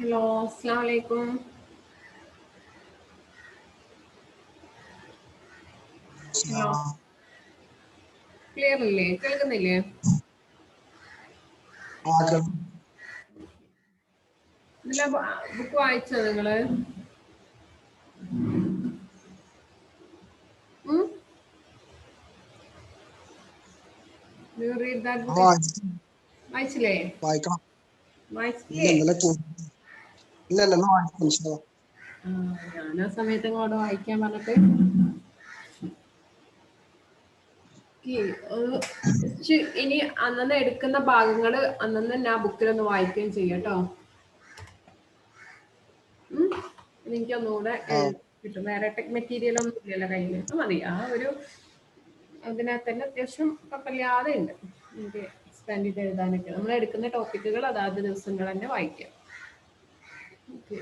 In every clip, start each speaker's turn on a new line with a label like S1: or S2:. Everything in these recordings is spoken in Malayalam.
S1: ഹലോ, അസ്സലാമു അലൈക്കും. ഹലോ, ക്ലിയർ അല്ലേ? കേൾക്കുന്നില്ലേ? ഇതിലെ ബുക്ക് വായിച്ചോ നിങ്ങള്? You read that book? വായിച്ചില്ലേ?
S2: വായിക്കണം.
S1: വായിച്ചില്ലേ? ഞാൻ ആ സമയത്ത് ഇങ്ങോട്ട് വായിക്കാൻ പറഞ്ഞിട്ട് ഇനി അന്നന്ന് എടുക്കുന്ന ഭാഗങ്ങള് അന്നന്ന് തന്നെ ആ ബുക്കിലൊന്ന് വായിക്കുകയും ചെയ്യട്ടോ. എനിക്കൊന്നുകൂടെ കിട്ടും. വേറെ മെറ്റീരിയൽ ഒന്നും ഇല്ലല്ലോ കയ്യിൽ, മതി. ആ ഒരു അതിനകത്ത് തന്നെ അത്യാവശ്യം കുഴപ്പമില്ലാതെ ഉണ്ട് എനിക്ക് എക്സ്പാൻഡ് ചെയ്ത് എഴുതാനൊക്കെ. നമ്മൾ എടുക്കുന്ന ടോപ്പിക്കുകൾ അതാത് ദിവസങ്ങൾ തന്നെ വായിക്കാം. ഓക്കെ,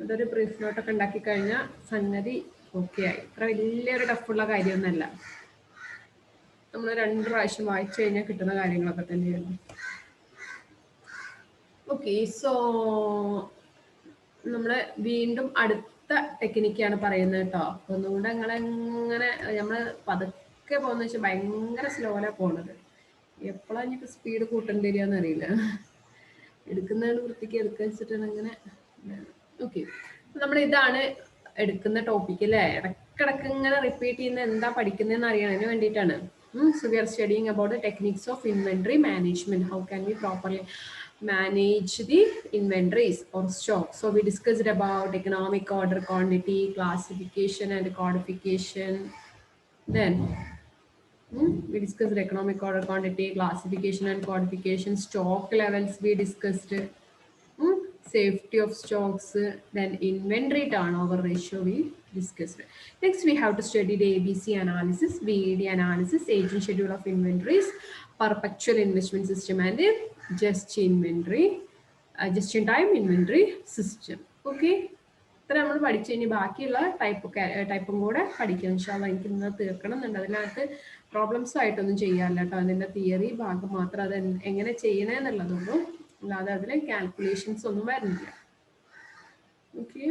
S1: അതൊരു ബ്രീഫ് നോട്ടൊക്കെ ഉണ്ടാക്കി കഴിഞ്ഞാൽ സംഗതി ഓക്കെ ആയി. ഇത്ര വലിയൊരു ടഫുള്ള കാര്യമൊന്നുമല്ല. നമ്മൾ 2 പ്രാവശ്യം വായിച്ചു കഴിഞ്ഞാൽ കിട്ടുന്ന കാര്യങ്ങളൊക്കെ തന്നെയാണ്. ഓക്കെ, സോ നമ്മള് വീണ്ടും അടുത്ത ടെക്നിക്കാണ് പറയുന്നത് കേട്ടോ. ഒന്നുകൂടെ നിങ്ങളെങ്ങനെ നമ്മൾ പതുക്കെ പോകുന്ന വെച്ചാൽ ഭയങ്കര സ്ലോയിലാണ് പോണത്. എപ്പോഴാണ് ഇനിയിപ്പോൾ സ്പീഡ് കൂട്ടേണ്ടി വരികയെന്ന് അറിയില്ല. എടുക്കുന്നതിന് വൃത്തിക്ക് എടുക്കുക വെച്ചിട്ടാണ് അങ്ങനെ. ഓക്കെ, നമ്മൾ ഇതാണ് എടുക്കുന്ന ടോപ്പിക് അല്ലേ. ഇടക്കിടക്ക് ഇങ്ങനെ റിപ്പീറ്റ് ചെയ്യുന്ന എന്താ പഠിക്കുന്നതെന്ന് അറിയാനതിന് വേണ്ടിയിട്ടാണ്. So we are studying about the techniques of inventory management. How can we properly manage the inventories or stock? So we discussed about economic order, quantity, classification and codification. Then we discussed economic order, quantity, classification and codification. Stock levels we discussed. Safety of stocks, then inventory turnover ratio we discussed. Next we have to study the ABC analysis, VED analysis, age and schedule of inventories, perpetual investment system and just inventory, just in time inventory system. Okay, ഇത്ര നമ്മൾ പഠിച്ചു. ഇനി ബാക്കിയുള്ള ടൈപ്പും കൂടെ പഠിക്കാം ഇൻഷാല്ലാ. എനിക്ക് ഇന്ന് തീർക്കണം എന്നുണ്ട്. അതിനകത്ത് പ്രോബ്ലംസ് ആയിട്ടൊന്നും ചെയ്യാറില്ല കേട്ടോ. അതിൻ്റെ തിയറി ഭാഗം മാത്രം അത് എങ്ങനെ ചെയ്യണമെന്നുള്ളതുള്ളൂ, അല്ലാതെ അതിൽ കാൽക്കുലേഷൻസ് ഒന്നും വരുന്നില്ല. ഓക്കെ,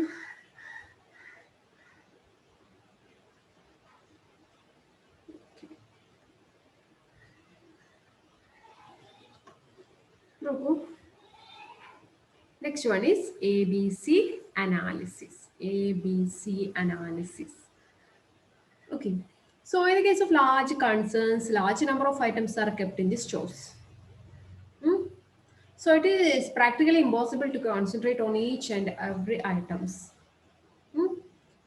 S1: നോക്കൂ. Next one is ABC analysis. ABC analysis. Okay, so in the case of large concerns, large number of items are kept in the stores. So it is practically impossible to concentrate on each and every items.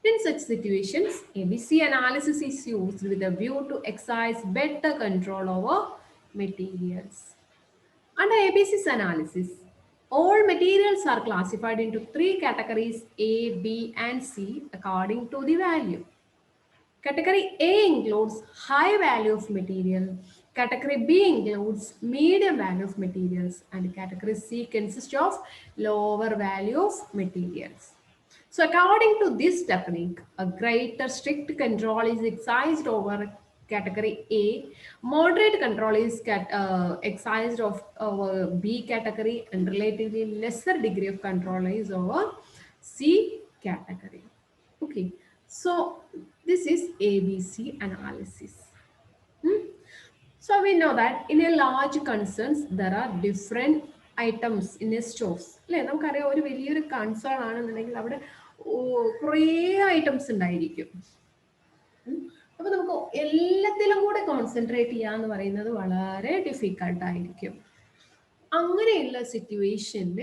S1: In such situations, ABC analysis is used with a view to exercise better control over materials. Under ABC's analysis, all materials are classified into 3 categories A, B and C according to the value. Category A includes high value of material, category B includes medium value of materials, and category C consists of lower value of materials. So according to this technique, a greater strict control is exercised over category A, moderate control is exercised over B category, and relatively lesser degree of control is over C category. Okay, so this is ABC analysis. So we know that in a large concerns there are different items in a stores. അല്ലേ, നമുക്കറിയാം ഒരു വലിയൊരു കൺസേൺ ആണെന്നുണ്ടെങ്കിൽ അവിടെ കുറേ ഐറ്റംസ് ഉണ്ടായിരിക്കും. അപ്പൊ നമുക്ക് എല്ലാത്തിലും കൂടെ കോൺസെൻട്രേറ്റ് ചെയ്യാന്ന് പറയുന്നത് വളരെ ഡിഫിക്കൾട്ട് ആയിരിക്കും. അങ്ങനെയുള്ള സിറ്റുവേഷനിൽ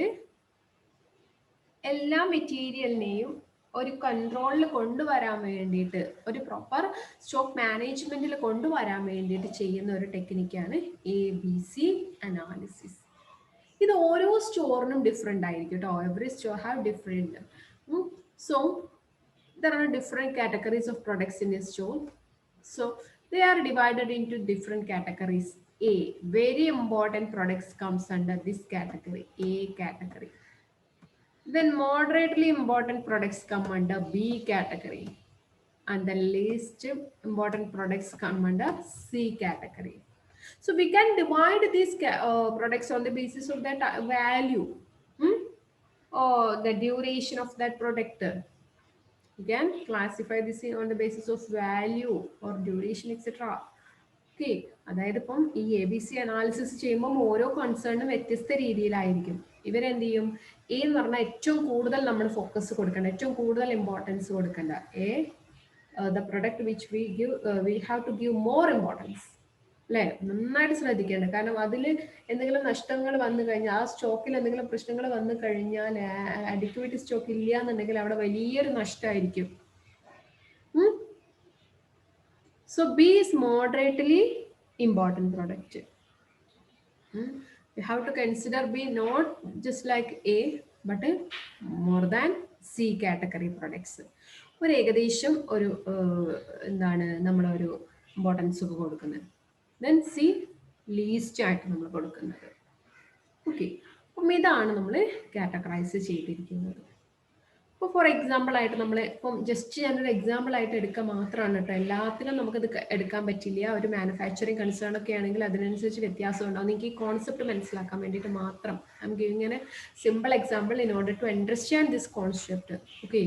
S1: എല്ലാ മെറ്റീരിയലിനെയും ഒരു കൺട്രോളിൽ കൊണ്ടുവരാൻ വേണ്ടിയിട്ട്, ഒരു പ്രോപ്പർ സ്റ്റോക്ക് മാനേജ്മെന്റിൽ കൊണ്ടുവരാൻ വേണ്ടിയിട്ട് ചെയ്യുന്ന ഒരു ടെക്നിക്കാണ് ABC അനാലിസിസ്. ഇത് ഓരോ സ്റ്റോറിനും ഡിഫറെൻ്റ് ആയിരിക്കും കേട്ടോ. Every store have different. So there are different categories of products in a store. So they are divided into different categories. A, very important products comes under this category, A category. Then moderately important products come under B category, and the least important products come under C category. So we can divide these products on the basis of that value. or the duration of that product. You can classify this on the basis of value or duration, etc. Okay, അതായത് ഇപ്പം ഈ എ ബി സി അനാലിസിസ് ചെയ്യുമ്പം ഓരോ കൺസേണിനും വ്യത്യസ്ത രീതിയിലായിരിക്കും. ഇവരെന്ത് ചെയ്യും, എ എന്ന് പറഞ്ഞാൽ ഏറ്റവും കൂടുതൽ നമ്മൾ ഫോക്കസ് കൊടുക്കേണ്ട, ഏറ്റവും കൂടുതൽ ഇമ്പോർട്ടൻസ് കൊടുക്കേണ്ട a, the product which we have to give more importance, അല്ലേ? നന്നായിട്ട് ശ്രദ്ധിക്കേണ്ടത്. കാരണം അതിൽ എന്തെങ്കിലും നഷ്ടങ്ങൾ വന്നു കഴിഞ്ഞാൽ, ആ സ്റ്റോക്കിൽ എന്തെങ്കിലും പ്രശ്നങ്ങൾ വന്നു കഴിഞ്ഞാൽ, അഡിക്വേറ്റ് സ്റ്റോക്ക് ഇല്ല എന്നുണ്ടെങ്കിൽ അവിടെ വലിയൊരു നഷ്ടമായിരിക്കും. So B is moderately important product. You have to consider B not just like A but more than C category products. ഒരു ഏകദേശം ഒരു എന്താണ് നമ്മളൊരു ഇമ്പോർട്ടൻസ് ഒക്കെ കൊടുക്കുന്നത്. ദെൻ സി ലീസ്റ്റ് ആയിട്ട് നമ്മൾ കൊടുക്കുന്നത്. ഓക്കെ, അപ്പം ഇതാണ് നമ്മൾ കാറ്റഗറൈസ് ചെയ്തിരിക്കുന്നത്. ഇപ്പോൾ ഫോർ എക്സാമ്പിൾ ആയിട്ട് നമ്മൾ ഇപ്പം ജസ്റ്റ് ഞാനൊരു എക്സാമ്പിൾ ആയിട്ട് എടുക്കുക മാത്രമാണ് കേട്ടോ. എല്ലാത്തിനും നമുക്കത് എടുക്കാൻ പറ്റില്ല. ഒരു മാനുഫാക്ചറിങ് കൺസേൺ ഒക്കെ ആണെങ്കിൽ അതിനനുസരിച്ച് വ്യത്യാസം ഉണ്ടാവും. നിങ്ങൾക്ക് ഈ കോൺസെപ്റ്റ് മനസ്സിലാക്കാൻ വേണ്ടിയിട്ട് മാത്രം I am giving a simple example in order to understand this concept. Okay,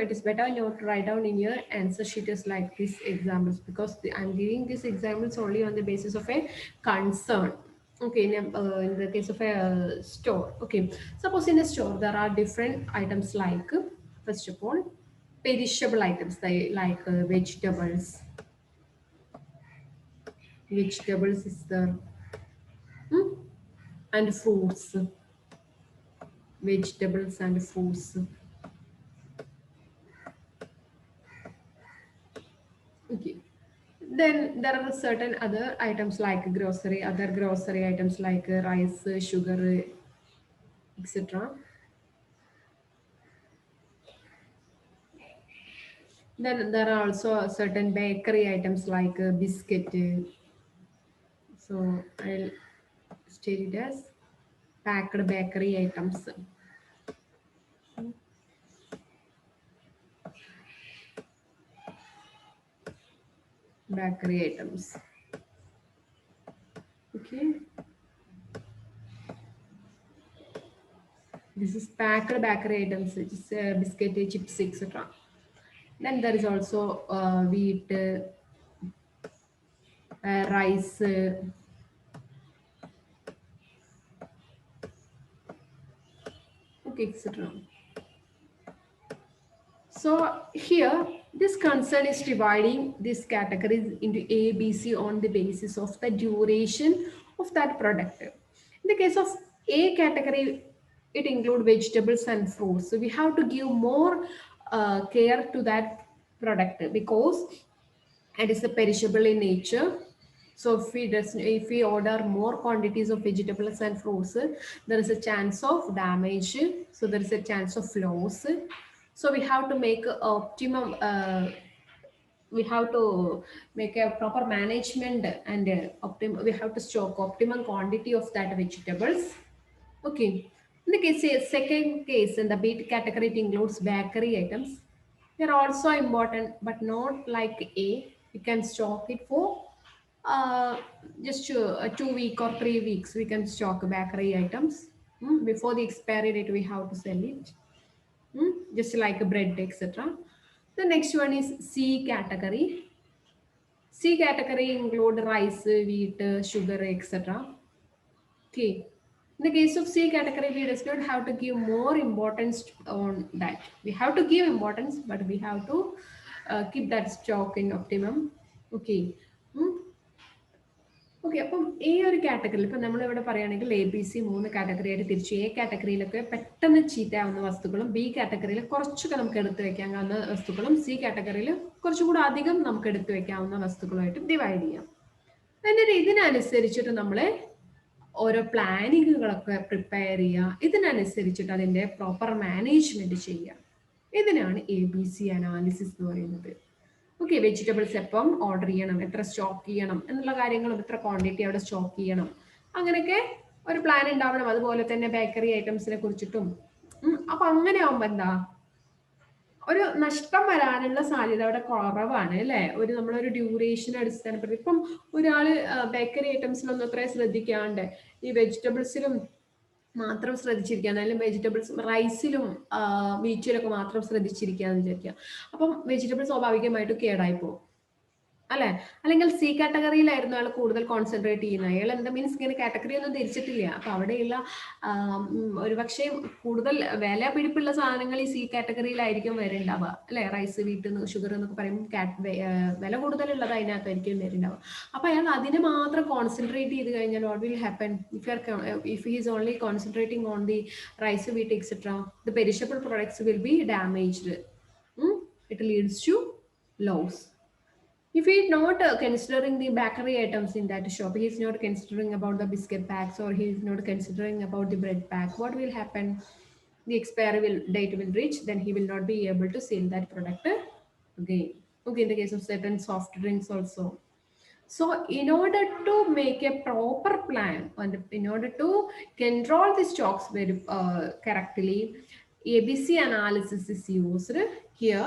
S1: it is better not to write down in your answer sheets like these examples, because I'm giving these examples only on the basis of a concern. Okay, in the case of a store. Okay, suppose in a store there are different items like, first of all, perishable items like vegetables is there, and fruits, vegetables and fruits. Okay, then there are certain other items like other grocery items like rice, sugar, etc. Then there are also certain bakery items like biscuit. So I'll state it as packed bakery items. Bakery items. Okay. This is packed bakery items, which is biscuit, chips, etc. Then there is also wheat, rice, okay, etc. So here this concern is dividing these categories into A, B, C on the basis of the duration of that product. In the case of A category, it includes vegetables and fruits. So we have to give more care to that product because it is a perishable in nature. So if we order more quantities of vegetables and fruits, there is a chance of damage. So there is a chance of loss. So we have to make optimum. We have to make a proper management and we have to stock optimum quantity of that vegetables. Okay. In the case, second case in the B category, it includes bakery items. They are also important, but not like A. You can stock it for just 2 weeks or 3 weeks. We can stock bakery items. Before the expiry date, we have to sell it. Just like bread, etc. The next one is C category. C category include rice, wheat, sugar, etc. Okay. In the case of C category, we does not have to give more importance on that. We have to give importance, but we have to keep that stock in optimum. Okay. Okay, അപ്പം ഈ ഒരു കാറ്റഗറിയിൽ ഇപ്പം നമ്മളിവിടെ പറയുകയാണെങ്കിൽ എ ബി സി 3 കാറ്റഗറി ആയിട്ട് തിരിച്ചു. എ കാറ്റഗറിയിലൊക്കെ പെട്ടെന്ന് ചീത്തയാവുന്ന വസ്തുക്കളും, ബി കാറ്റഗറിയിൽ കുറച്ചൊക്കെ നമുക്ക് എടുത്തു വെക്കാവുന്ന വസ്തുക്കളും, സി കാറ്റഗറിയിൽ കുറച്ചുകൂടി അധികം നമുക്ക് എടുത്തു വെക്കാവുന്ന വസ്തുക്കളുമായിട്ട് ഡിവൈഡ് ചെയ്യാം. എന്നിട്ട് ഇതിനനുസരിച്ചിട്ട് നമ്മൾ ഓരോ പ്ലാനിങ്ങുകളൊക്കെ പ്രിപ്പയർ ചെയ്യുക. ഇതിനനുസരിച്ചിട്ട് അതിൻ്റെ പ്രോപ്പർ മാനേജ്മെന്റ് ചെയ്യുക. ഇതിനാണ് എ ബി സി അനാലിസിസ് എന്ന് പറയുന്നത്. ഓക്കെ, വെജിറ്റബിൾസ് എപ്പം ഓർഡർ ചെയ്യണം, എത്ര സ്റ്റോക്ക് ചെയ്യണം എന്നുള്ള കാര്യങ്ങളും, എത്ര ക്വാണ്ടിറ്റി അവിടെ സ്റ്റോക്ക് ചെയ്യണം, അങ്ങനെയൊക്കെ ഒരു പ്ലാൻ ഉണ്ടാവണം. അതുപോലെ തന്നെ ബേക്കറി ഐറ്റംസിനെ കുറിച്ചിട്ടും. അപ്പൊ അങ്ങനെ ആവുമ്പോ എന്താ, ഒരു നഷ്ടം വരാനുള്ള സാധ്യത അവിടെ കുറവാണ് അല്ലേ? നമ്മളൊരു ഡ്യൂറേഷൻ അടിസ്ഥാനപ്പെടുത്തി ഇപ്പം ഒരാള് ബേക്കറി ഐറ്റംസിലൊന്നും അത്രയും ശ്രദ്ധിക്കാണ്ട് ഈ വെജിറ്റബിൾസിലും മാത്രം ശ്രദ്ധിച്ചിരിക്കുക, എന്നാലും വെജിറ്റബിൾസ് റൈസിലും മീറ്റിലൊക്കെ മാത്രം ശ്രദ്ധിച്ചിരിക്കുക എന്ന് വിചാരിക്കുക. അപ്പം വെജിറ്റബിൾ സ്വാഭാവികമായിട്ടും കേടായി പോകും അല്ലെ. അല്ലെങ്കിൽ സി കാറ്റഗറിയിലായിരുന്നു അയാൾ കൂടുതൽ കോൺസെൻട്രേറ്റ് ചെയ്യുന്നത്. അയാൾ എന്താ മീൻസ് ഇങ്ങനെ കാറ്റഗറി ഒന്നും തിരിച്ചിട്ടില്ല. അപ്പൊ അവിടെയുള്ള ഒരുപക്ഷെ കൂടുതൽ വില പിടിപ്പുള്ള സാധനങ്ങൾ ഈ സി കാറ്റഗറിയിലായിരിക്കും വരുന്നുണ്ടാവുക അല്ലെ. റൈസ്, വീട്ട്, ഷുഗർ എന്നൊക്കെ പറയുമ്പോൾ വില കൂടുതലുള്ളത് അതിനകത്തായിരിക്കും വരുന്നുണ്ടാവുക. അപ്പൊ അയാൾ അതിനെ മാത്രം കോൺസെൻട്രേറ്റ് ചെയ്ത് കഴിഞ്ഞാൽ what will happen if he is only concentrating on the rice, wheat etcetera, the perishable products will be damaged. It leads to loss. If he is not considering the bakery items in that shop, he is not considering about the biscuit packs, or he is not considering about the bread pack, what will happen? The expiry date will reach, then he will not be able to sell that product again. Okay, in the case of certain soft drinks also. So in order to make a proper plan and in order to control the stocks very correctly, ABC analysis is used here.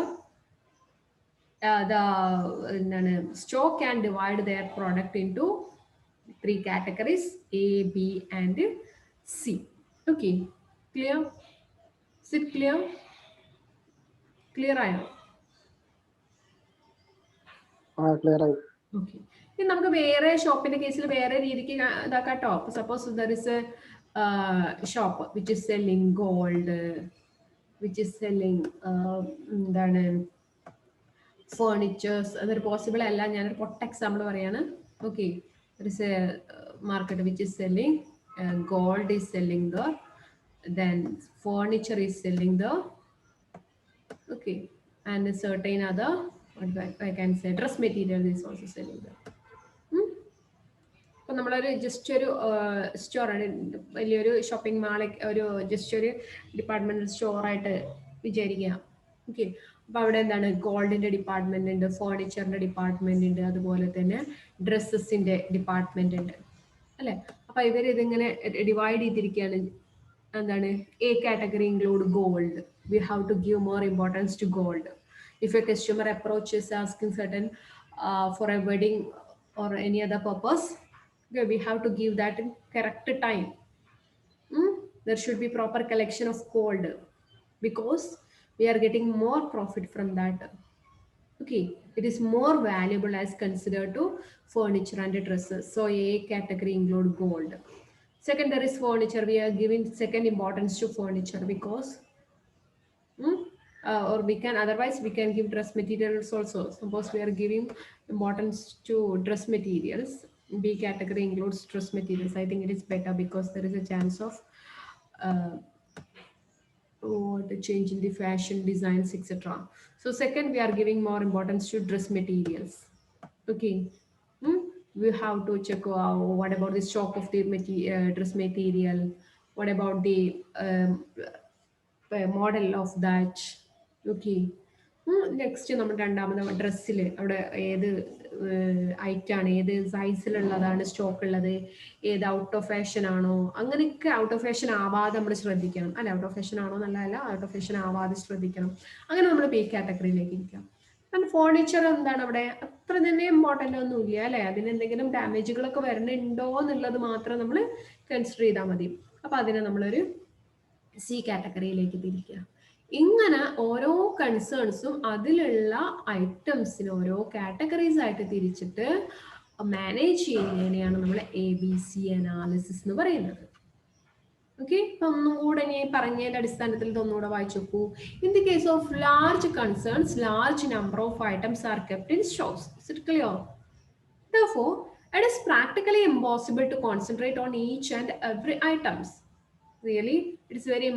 S1: The stock can divide their product into 3 categories, A, B and C. Okay, clear? Is it clear? Clear ആയോ?
S2: ക്ലിയർ ആയി.
S1: ഓക്കെ, ഇനി നമുക്ക് വേറെ ഷോപ്പിന്റെ കേസിൽ വേറെ രീതിക്ക് ഇതാക്കാട്ടോ. Suppose there is a shop which is selling gold, which is selling എന്താണ് ഫേർണിച്ചേഴ്സ്. അതൊരു പോസിബിൾ അല്ല, ഞാനൊരു പൊട്ട എക്സാമ്പിൾ പറയാണ്. Okay, there is a market which is selling gold is selling there, then furniture is selling there, okay, and a certain other what I can say dress material is also selling there. അപ്പോൾ നമ്മളൊരു ജസ്റ്റ് ഒരു സ്റ്റോറാണ്, വലിയൊരു ഷോപ്പിംഗ് മാൾ, ഒരു ജസ്റ്റ് ഒരു ഡിപ്പാർട്ട്മെന്റൽ സ്റ്റോറായിട്ട് വിചാരിക്കുക. ഓക്കെ, അപ്പോൾ അവിടെ എന്താണ് ഗോൾഡിന്റെ ഡിപ്പാർട്ട്മെന്റ് ഉണ്ട്, ഫേർണിച്ചറിന്റെ ഡിപ്പാർട്ട്മെന്റ് ഉണ്ട്, അതുപോലെ തന്നെ ഡ്രസ്സസിന്റെ ഡിപ്പാർട്ട്മെന്റ് ഉണ്ട് അല്ലെ. അപ്പൊ ഇവർ ഇതിങ്ങനെ ഡിവൈഡ് ചെയ്തിരിക്കുകയാണ്. എന്താണ് A category include gold, we have to give more importance to gold. If a customer approaches asking certain for a wedding or any other purpose, okay, we have to give that in correct time. There should be proper collection of gold because we are getting more profit from that. Okay, it is more valuable as considered to furniture and dresses. So A category include gold. Second, there is furniture. We are giving second importance to furniture because or we can otherwise we can give dress materials also. Suppose we are giving importance to dress materials, B category includes dress materials. I think it is better because there is a chance of the change in the fashion designs, etc. So second, we are giving more importance to dress materials. Okay, we have to check what about the stock of the dress material, what about the model of that. Okay, next നമ്മൾ രണ്ടാമത് ഡ്രസ്സിൽ അവിടെ ഏത് ഐറ്റാണ്, ഏത് സൈസിലുള്ളതാണ് സ്റ്റോക്ക് ഉള്ളത്, ഏത് ഔട്ട് ഓഫ് ഫാഷൻ ആണോ, അങ്ങനെയൊക്കെ ഔട്ട് ഓഫ് ഫാഷൻ ആവാതെ നമ്മൾ ശ്രദ്ധിക്കണം അല്ല. ഔട്ട് ഓഫ് ഫാഷൻ ആണോ എന്നല്ല, ഔട്ട് ഓഫ് ഫാഷൻ ആവാതെ ശ്രദ്ധിക്കണം. അങ്ങനെ നമ്മൾ പേ കാറ്റഗറിയിലേക്ക് ഇരിക്കാം. കാരണം ഫേർണിച്ചർ എന്താണ് അവിടെ അത്ര തന്നെ ഇമ്പോർട്ടൻ്റ് ഒന്നും ഇല്ല അല്ലെ. അതിന് എന്തെങ്കിലും ഡാമേജുകളൊക്കെ വരുന്നുണ്ടോ എന്നുള്ളത് മാത്രം നമ്മൾ കൺസിഡർ ചെയ്താൽ മതി. അപ്പൊ അതിനെ നമ്മളൊരു സി കാറ്റഗറിയിലേക്ക് തിരിക്കുക. ഇങ്ങനെ ഓരോ കൺസേൺസും അതിലുള്ള ഐറ്റംസിന് ഓരോ കാറ്റഗറീസ് ആയിട്ട് തിരിച്ചിട്ട് മാനേജ് ചെയ്യുന്നതിനെയാണ് നമ്മൾ ABC അനാലിസിസ് എന്ന് പറയുന്നത്. ഓക്കെ, അപ്പൊ ഒന്നുകൂടെ ഞാൻ പറഞ്ഞതിന്റെ അടിസ്ഥാനത്തിൽ ഇതൊന്നുകൂടെ വായിച്ചു നോക്കൂ. In the case of large concerns, large number of items are kept in stocks. Is it clear? Therefore, it is practically impossible to concentrate on each and every items. Really, it is very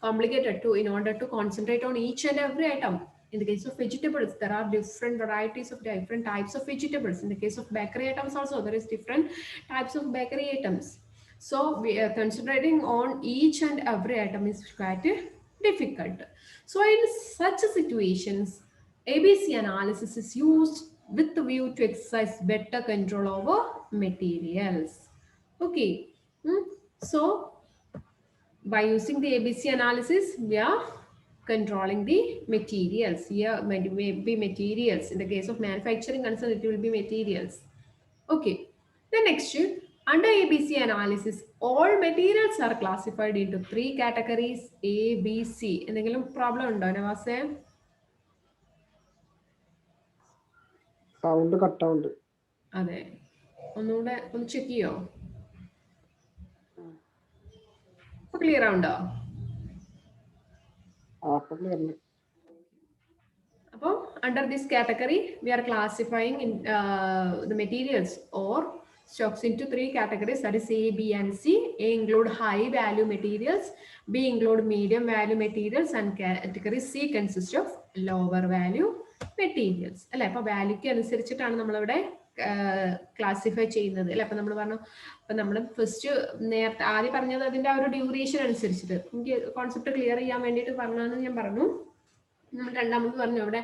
S1: complicated to in order to concentrate on each and every item. In the case of vegetables, there are different varieties of different types of vegetables. In the case of bakery items also, there is different types of bakery items. So we are concentrating on each and every item is quite difficult. So in such situations, ABC analysis is used with the view to exercise better control over materials. Okay. So by using the ABC analysis, we are controlling the materials. Here may be materials. In the case of manufacturing concern, it will be materials. Okay. The next, under ABC analysis, all materials are classified into 3 categories A, B, C. എന്തെങ്കിലും പ്രോബ്ലം ഉണ്ടോ നവാസേ?
S2: സൗണ്ട് കട്ടാവുണ്ട്.
S1: അതെ, ഒന്നുകൂടെ ഒന്ന് ചെക്ക് ചെയ്യോ? ഇപ്പൊ ക്ലിയർ ആവുണ്ടോ? അപ്പോൾ under this category we are classifying in the materials or stocks into 3 categories, that is A, B and C. A include high value materials, B include medium value materials, and category C consists of lower value materials. അല്ലെ, അപ്പൊ വാല്യൂക്ക് അനുസരിച്ചിട്ടാണ് നമ്മളിവിടെ ക്ലാസിഫൈ ചെയ്യുന്നത് അല്ലെ. അപ്പൊ നമ്മൾ പറഞ്ഞു, അപ്പൊ നമ്മൾ ഫസ്റ്റ് നേരത്തെ ആദ്യം പറഞ്ഞത് അതിന്റെ ആ ഒരു ഡ്യൂറേഷൻ അനുസരിച്ചിട്ട് എനിക്ക് കോൺസെപ്റ്റ് ക്ലിയർ ചെയ്യാൻ വേണ്ടിയിട്ട് പറഞ്ഞാന്ന് ഞാൻ പറഞ്ഞു. നമ്മൾ രണ്ടാമത് പറഞ്ഞു അവിടെ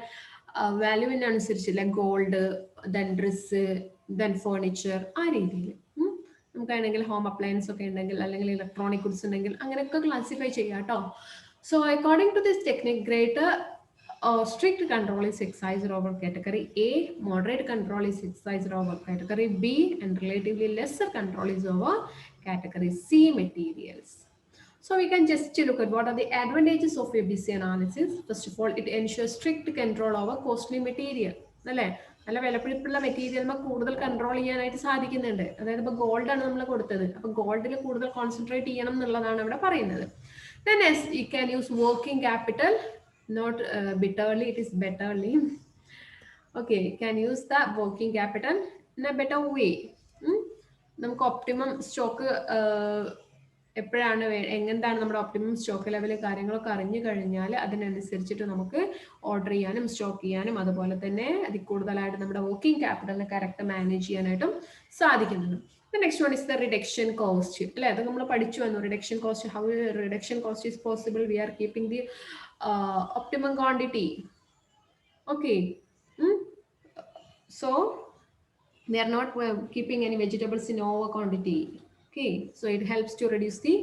S1: വാല്യൂവിന് അനുസരിച്ചില്ല, gold, then dress, then furniture, ആ രീതിയിൽ നമുക്കാണെങ്കിൽ ഹോം അപ്ലയൻസ് ഒക്കെ ഉണ്ടെങ്കിൽ അല്ലെങ്കിൽ ഇലക്ട്രോണിക് ഗുഡ്സ് ഉണ്ടെങ്കിൽ അങ്ങനെയൊക്കെ ക്ലാസിഫൈ ചെയ്യാം കേട്ടോ. So according to this technique, greater strict control is exercised over category A, moderate control is exercised over category B, and relatively lesser control is over category C materials. So we can just look at what are the advantages of ABC analysis. First of all, it ensures strict control over costly material. അല്ലേ, നല്ല വിലപിടിപ്പുള്ള മെറ്റീരിയൽ കൂടുതൽ കൺട്രോൾ ചെയ്യാനായിട്ട് സാധിക്കുന്നുണ്ട്. അതായത് ഇപ്പോൾ ഗോൾഡ് ആണ് നമ്മൾ കൊടുത്തത്, അപ്പൊ ഗോൾഡിൽ കൂടുതൽ കോൺസെൻട്രേറ്റ് ചെയ്യണം എന്നുള്ളതാണ് ഇവിടെ പറയുന്നത്. Then as you can use working capital, not bitterly, it is betterly. Okay, can use the working capital in a better way. നമുക്ക് ഒപ്റ്റിമം സ്റ്റോക്ക് എപ്പോഴാണ് എങ്ങനെയാണ് നമ്മുടെ ഒപ്റ്റിമം സ്റ്റോക്ക് ലെവൽ കാര്യങ്ങളൊക്കെ അറിഞ്ഞു കഴിഞ്ഞാൽ അതിനനുസരിച്ചിട്ട് നമുക്ക് ഓർഡർ ചെയ്യാനും സ്റ്റോക്ക് ചെയ്യാനും അതുപോലെ തന്നെ അതിൽ കൂടുതലായിട്ട് നമ്മുടെ വർക്കിംഗ് ക്യാപിറ്റലിനെ കറക്റ്റ് മാനേജ് ചെയ്യാനായിട്ടും സാധിക്കുന്നുണ്ട്. Next one is the reduction cost അല്ലെ, അത് നമ്മൾ പഠിച്ചു വന്നു. Reduction cost, how reduction cost is possible, we are keeping the optimum quantity. Okay, so they are not keeping any vegetables in over quantity. Okay, so it helps to reduce the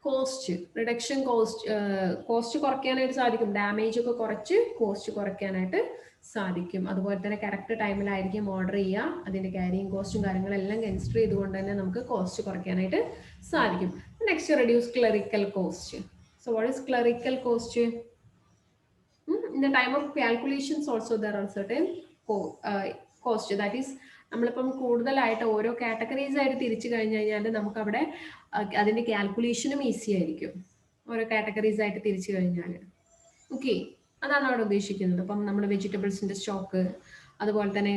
S1: cost. Reduction cost, cost കുറയ്ക്കാനായിട്ട് സാധിക്കും, ഡാമേജ് ഒക്കെ കുറച്ച് കോസ്റ്റ് കുറയ്ക്കാനായിട്ട് സാധിക്കും. അതുപോലെ തന്നെ കറക്റ്റ് ടൈമിലായിരിക്കും ഓർഡർ ചെയ്യുക, അതിന്റെ ക്യാരിങ് കോസ്റ്റും കാര്യങ്ങളെല്ലാം കൺസിഡർ ചെയ്തുകൊണ്ട് തന്നെ നമുക്ക് കോസ്റ്റ് കുറയ്ക്കാനായിട്ട് സാധിക്കും. Next, reduce clerical cost. So what is clerical cost? In the time of calculations also there are certain cost, that is നമ്മളിപ്പം കൂടുതലായിട്ട് ഓരോ കാറ്റഗറീസ് ആയിട്ട് തിരിച്ചു കഴിഞ്ഞു കഴിഞ്ഞാൽ നമുക്ക് അവിടെ അതിന്റെ കാൽക്കുലേഷനും ഈസി ആയിരിക്കും, ഓരോ കാറ്റഗറീസ് ആയിട്ട് തിരിച്ചു കഴിഞ്ഞാൽ. ഓക്കെ, അതാണ് അവിടെ ഉദ്ദേശിക്കുന്നത്. അപ്പം നമ്മൾ വെജിറ്റബിൾസിന്റെ സ്റ്റോക്ക്, അതുപോലെ തന്നെ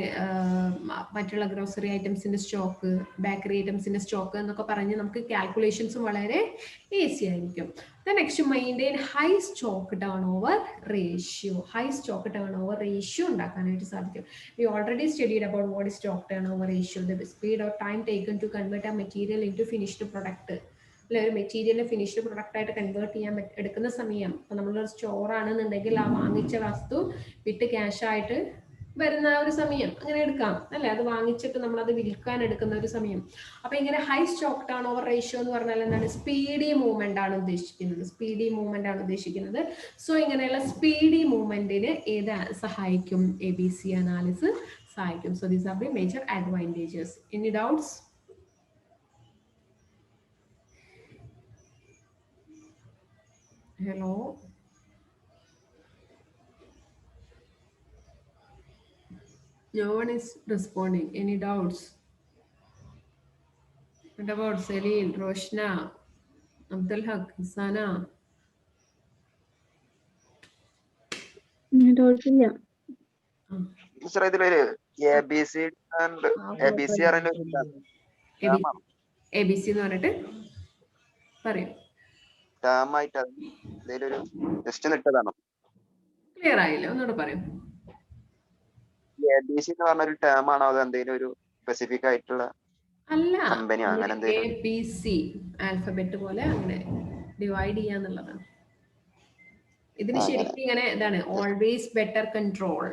S1: മറ്റുള്ള ഗ്രോസറി ഐറ്റംസിന്റെ സ്റ്റോക്ക്, ബേക്കറി ഐറ്റംസിന്റെ സ്റ്റോക്ക് എന്നൊക്കെ പറഞ്ഞ് നമുക്ക് കാൽക്കുലേഷൻസും വളരെ ഈസി ആയിരിക്കും. Next, maintain high stock turnover ratio. High stock turnover ratio ഉണ്ടാക്കാനായിട്ട് സാധിക്കും. We already studied about what is stock turnover ratio, the speed of time taken to convert a material into finished product. അല്ലെ, ഒരു മെറ്റീരിയലിനെ ഫിനിഷ്ഡ് പ്രൊഡക്റ്റ് ആയിട്ട് കൺവേർട്ട് ചെയ്യാൻ എടുക്കുന്ന സമയം, ഇപ്പം നമ്മളൊരു സ്റ്റോർ ആണെന്നുണ്ടെങ്കിൽ ആ വാങ്ങിച്ച വസ്തു വിട്ട് ക്യാഷ് ആയിട്ട് വരുന്ന ഒരു സമയം അങ്ങനെ എടുക്കാം അല്ലെ, അത് വാങ്ങിച്ചിട്ട് നമ്മൾ അത് വിൽക്കാൻ എടുക്കുന്ന ഒരു സമയം. അപ്പൊ ഇങ്ങനെ high stock turnover ratio എന്ന് പറഞ്ഞാൽ എന്താണ്, സ്പീഡി മൂവ്മെന്റ് ആണ് ഉദ്ദേശിക്കുന്നത്, സ്പീഡി മൂവ്മെന്റ് ആണ് ഉദ്ദേശിക്കുന്നത്. സോ ഇങ്ങനെയുള്ള സ്പീഡി മൂവ്മെന്റിന് ഏത് സഹായിക്കും, ABC അനാലിസിസ് സഹായിക്കും. So these are the major advantages. Any doubts? Hello. No one is responding. Any doubts? What about Salil, Roshna, Abdul Haq, Sana?
S3: Doubts ഇല്ല.
S4: ഇതിലൊരു ABC
S1: ABC എന്ന് പറഞ്ഞിട്ട് പറയൂ.
S4: ടേമായിട്ട് ഇതിലൊരു ജസ്റ്റ് ഇട്ടതാണ്.
S1: ക്ലിയർ ആയില്ല, ഒന്നുകൂടെ പറയൂ.
S4: ABC എന്ന് പറഞ്ഞ ഒരു ടേം ആണോ, അത് എന്തെങ്കിലും ഒരു സ്പെസിഫിക് ആയിട്ടുള്ള
S1: അല്ല,
S4: കമ്പനിയോ അങ്ങനെ എന്തെങ്കിലും?
S1: ABC ആൽഫബറ്റ് പോലെ അങ്ങനെ ഡിവൈഡ് ചെയ്യാന്നുള്ളതാണ്. ഇതിന് ശരിക്കും ഇങ്ങനെ ഇതാണ്, always better control.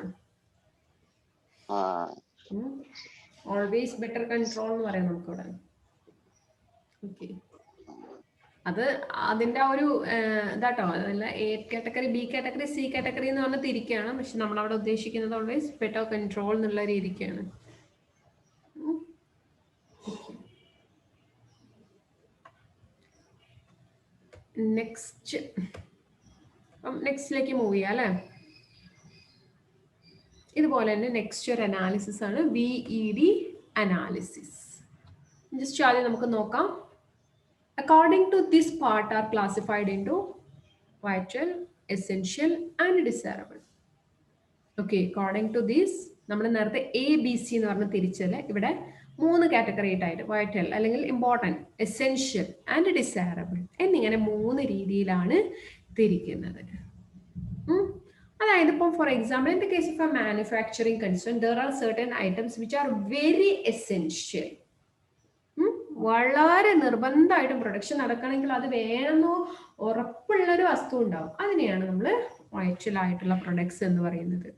S1: Always better control എന്ന് പറയാം നമുക്കിവിടെ. ഓക്കെ, അത് അതിന്റെ ഒരു ഇതാട്ടോ, അതല്ല A category, B category, C category എന്ന് പറഞ്ഞ് തിരിക്കുകയാണ്. പക്ഷെ നമ്മളവിടെ ഉദ്ദേശിക്കുന്നത് ഓൾവേസ് ബെറ്റർ കൺട്രോൾ എന്നുള്ള രീതിക്കാണ്. നെക്സ്റ്റിലേക്ക് മൂവ് ചെയ്യാം അല്ലേ. ഇതുപോലെ തന്നെ നെക്സ്റ്റ് ഒരു അനാലിസിസ് ആണ് VED അനാലിസിസ്. ജസ്റ്റ് ആദ്യം നമുക്ക് നോക്കാം. According to this part are classified into vital, essential and desirable. Okay, according to this നമ്മൾ നേരത്തെ ABC എന്ന് പറഞ്ഞ് തിരിച്ചല്ലേ, ഇവിടെ 3 കാറ്റഗറി ആയിട്ട് വൈറ്റൽ അല്ലെങ്കിൽ ഇമ്പോർട്ടൻറ്റ്, എസെൻഷ്യൽ ആൻഡ് ഡിസൈറബിൾ എന്നിങ്ങനെ 3 രീതിയിലാണ് തിരിക്കുന്നത്. അതായത് ഇപ്പം for example in the case of A manufacturing concern there are certain items which are very essential. വളരെ നിർബന്ധമായിട്ടും പ്രൊഡക്ഷൻ നടക്കണമെങ്കിൽ അത് വേണമെന്നോ ഉറപ്പുള്ളൊരു വസ്തു ഉണ്ടാവും. അതിനെയാണ് നമ്മൾ വൈറ്റൽ ആയിട്ടുള്ള പ്രൊഡക്ട്സ് എന്ന് പറയുന്നത്.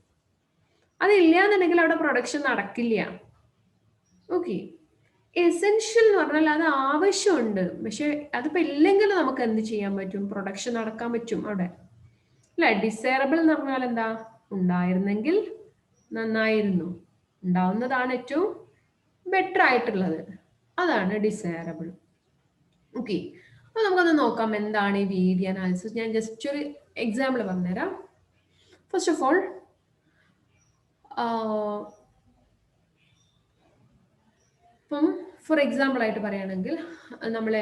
S1: അതില്ല എന്നുണ്ടെങ്കിൽ അവിടെ പ്രൊഡക്ഷൻ നടക്കില്ല. ഓക്കെ, എസെൻഷ്യൽ എന്ന് പറഞ്ഞാൽ അത് ആവശ്യമുണ്ട്, പക്ഷെ അതിപ്പോ ഇല്ലെങ്കിൽ നമുക്ക് എന്ത് ചെയ്യാൻ പറ്റും, പ്രൊഡക്ഷൻ നടക്കാൻ പറ്റും അവിടെ അല്ലെ. ഡിസൈറബിൾ എന്ന് പറഞ്ഞാൽ എന്താ, ഉണ്ടായിരുന്നെങ്കിൽ നന്നായിരുന്നു, ഉണ്ടാവുന്നതാണ് ഏറ്റവും ബെറ്റർ ആയിട്ടുള്ളത്, അതാണ് ഡിസൈറബിൾ. ഓക്കെ, അപ്പൊ നമുക്കൊന്ന് നോക്കാം എന്താണ് ഈ VED അനാലിസിസ്. ഞാൻ ജസ്റ്റ് ഒരു എക്സാമ്പിൾ പറഞ്ഞുതരാം. ഫസ്റ്റ് ഓഫ് ഓൾ ഇപ്പം ഫോർ എക്സാമ്പിൾ ആയിട്ട് പറയുകയാണെങ്കിൽ നമ്മൾ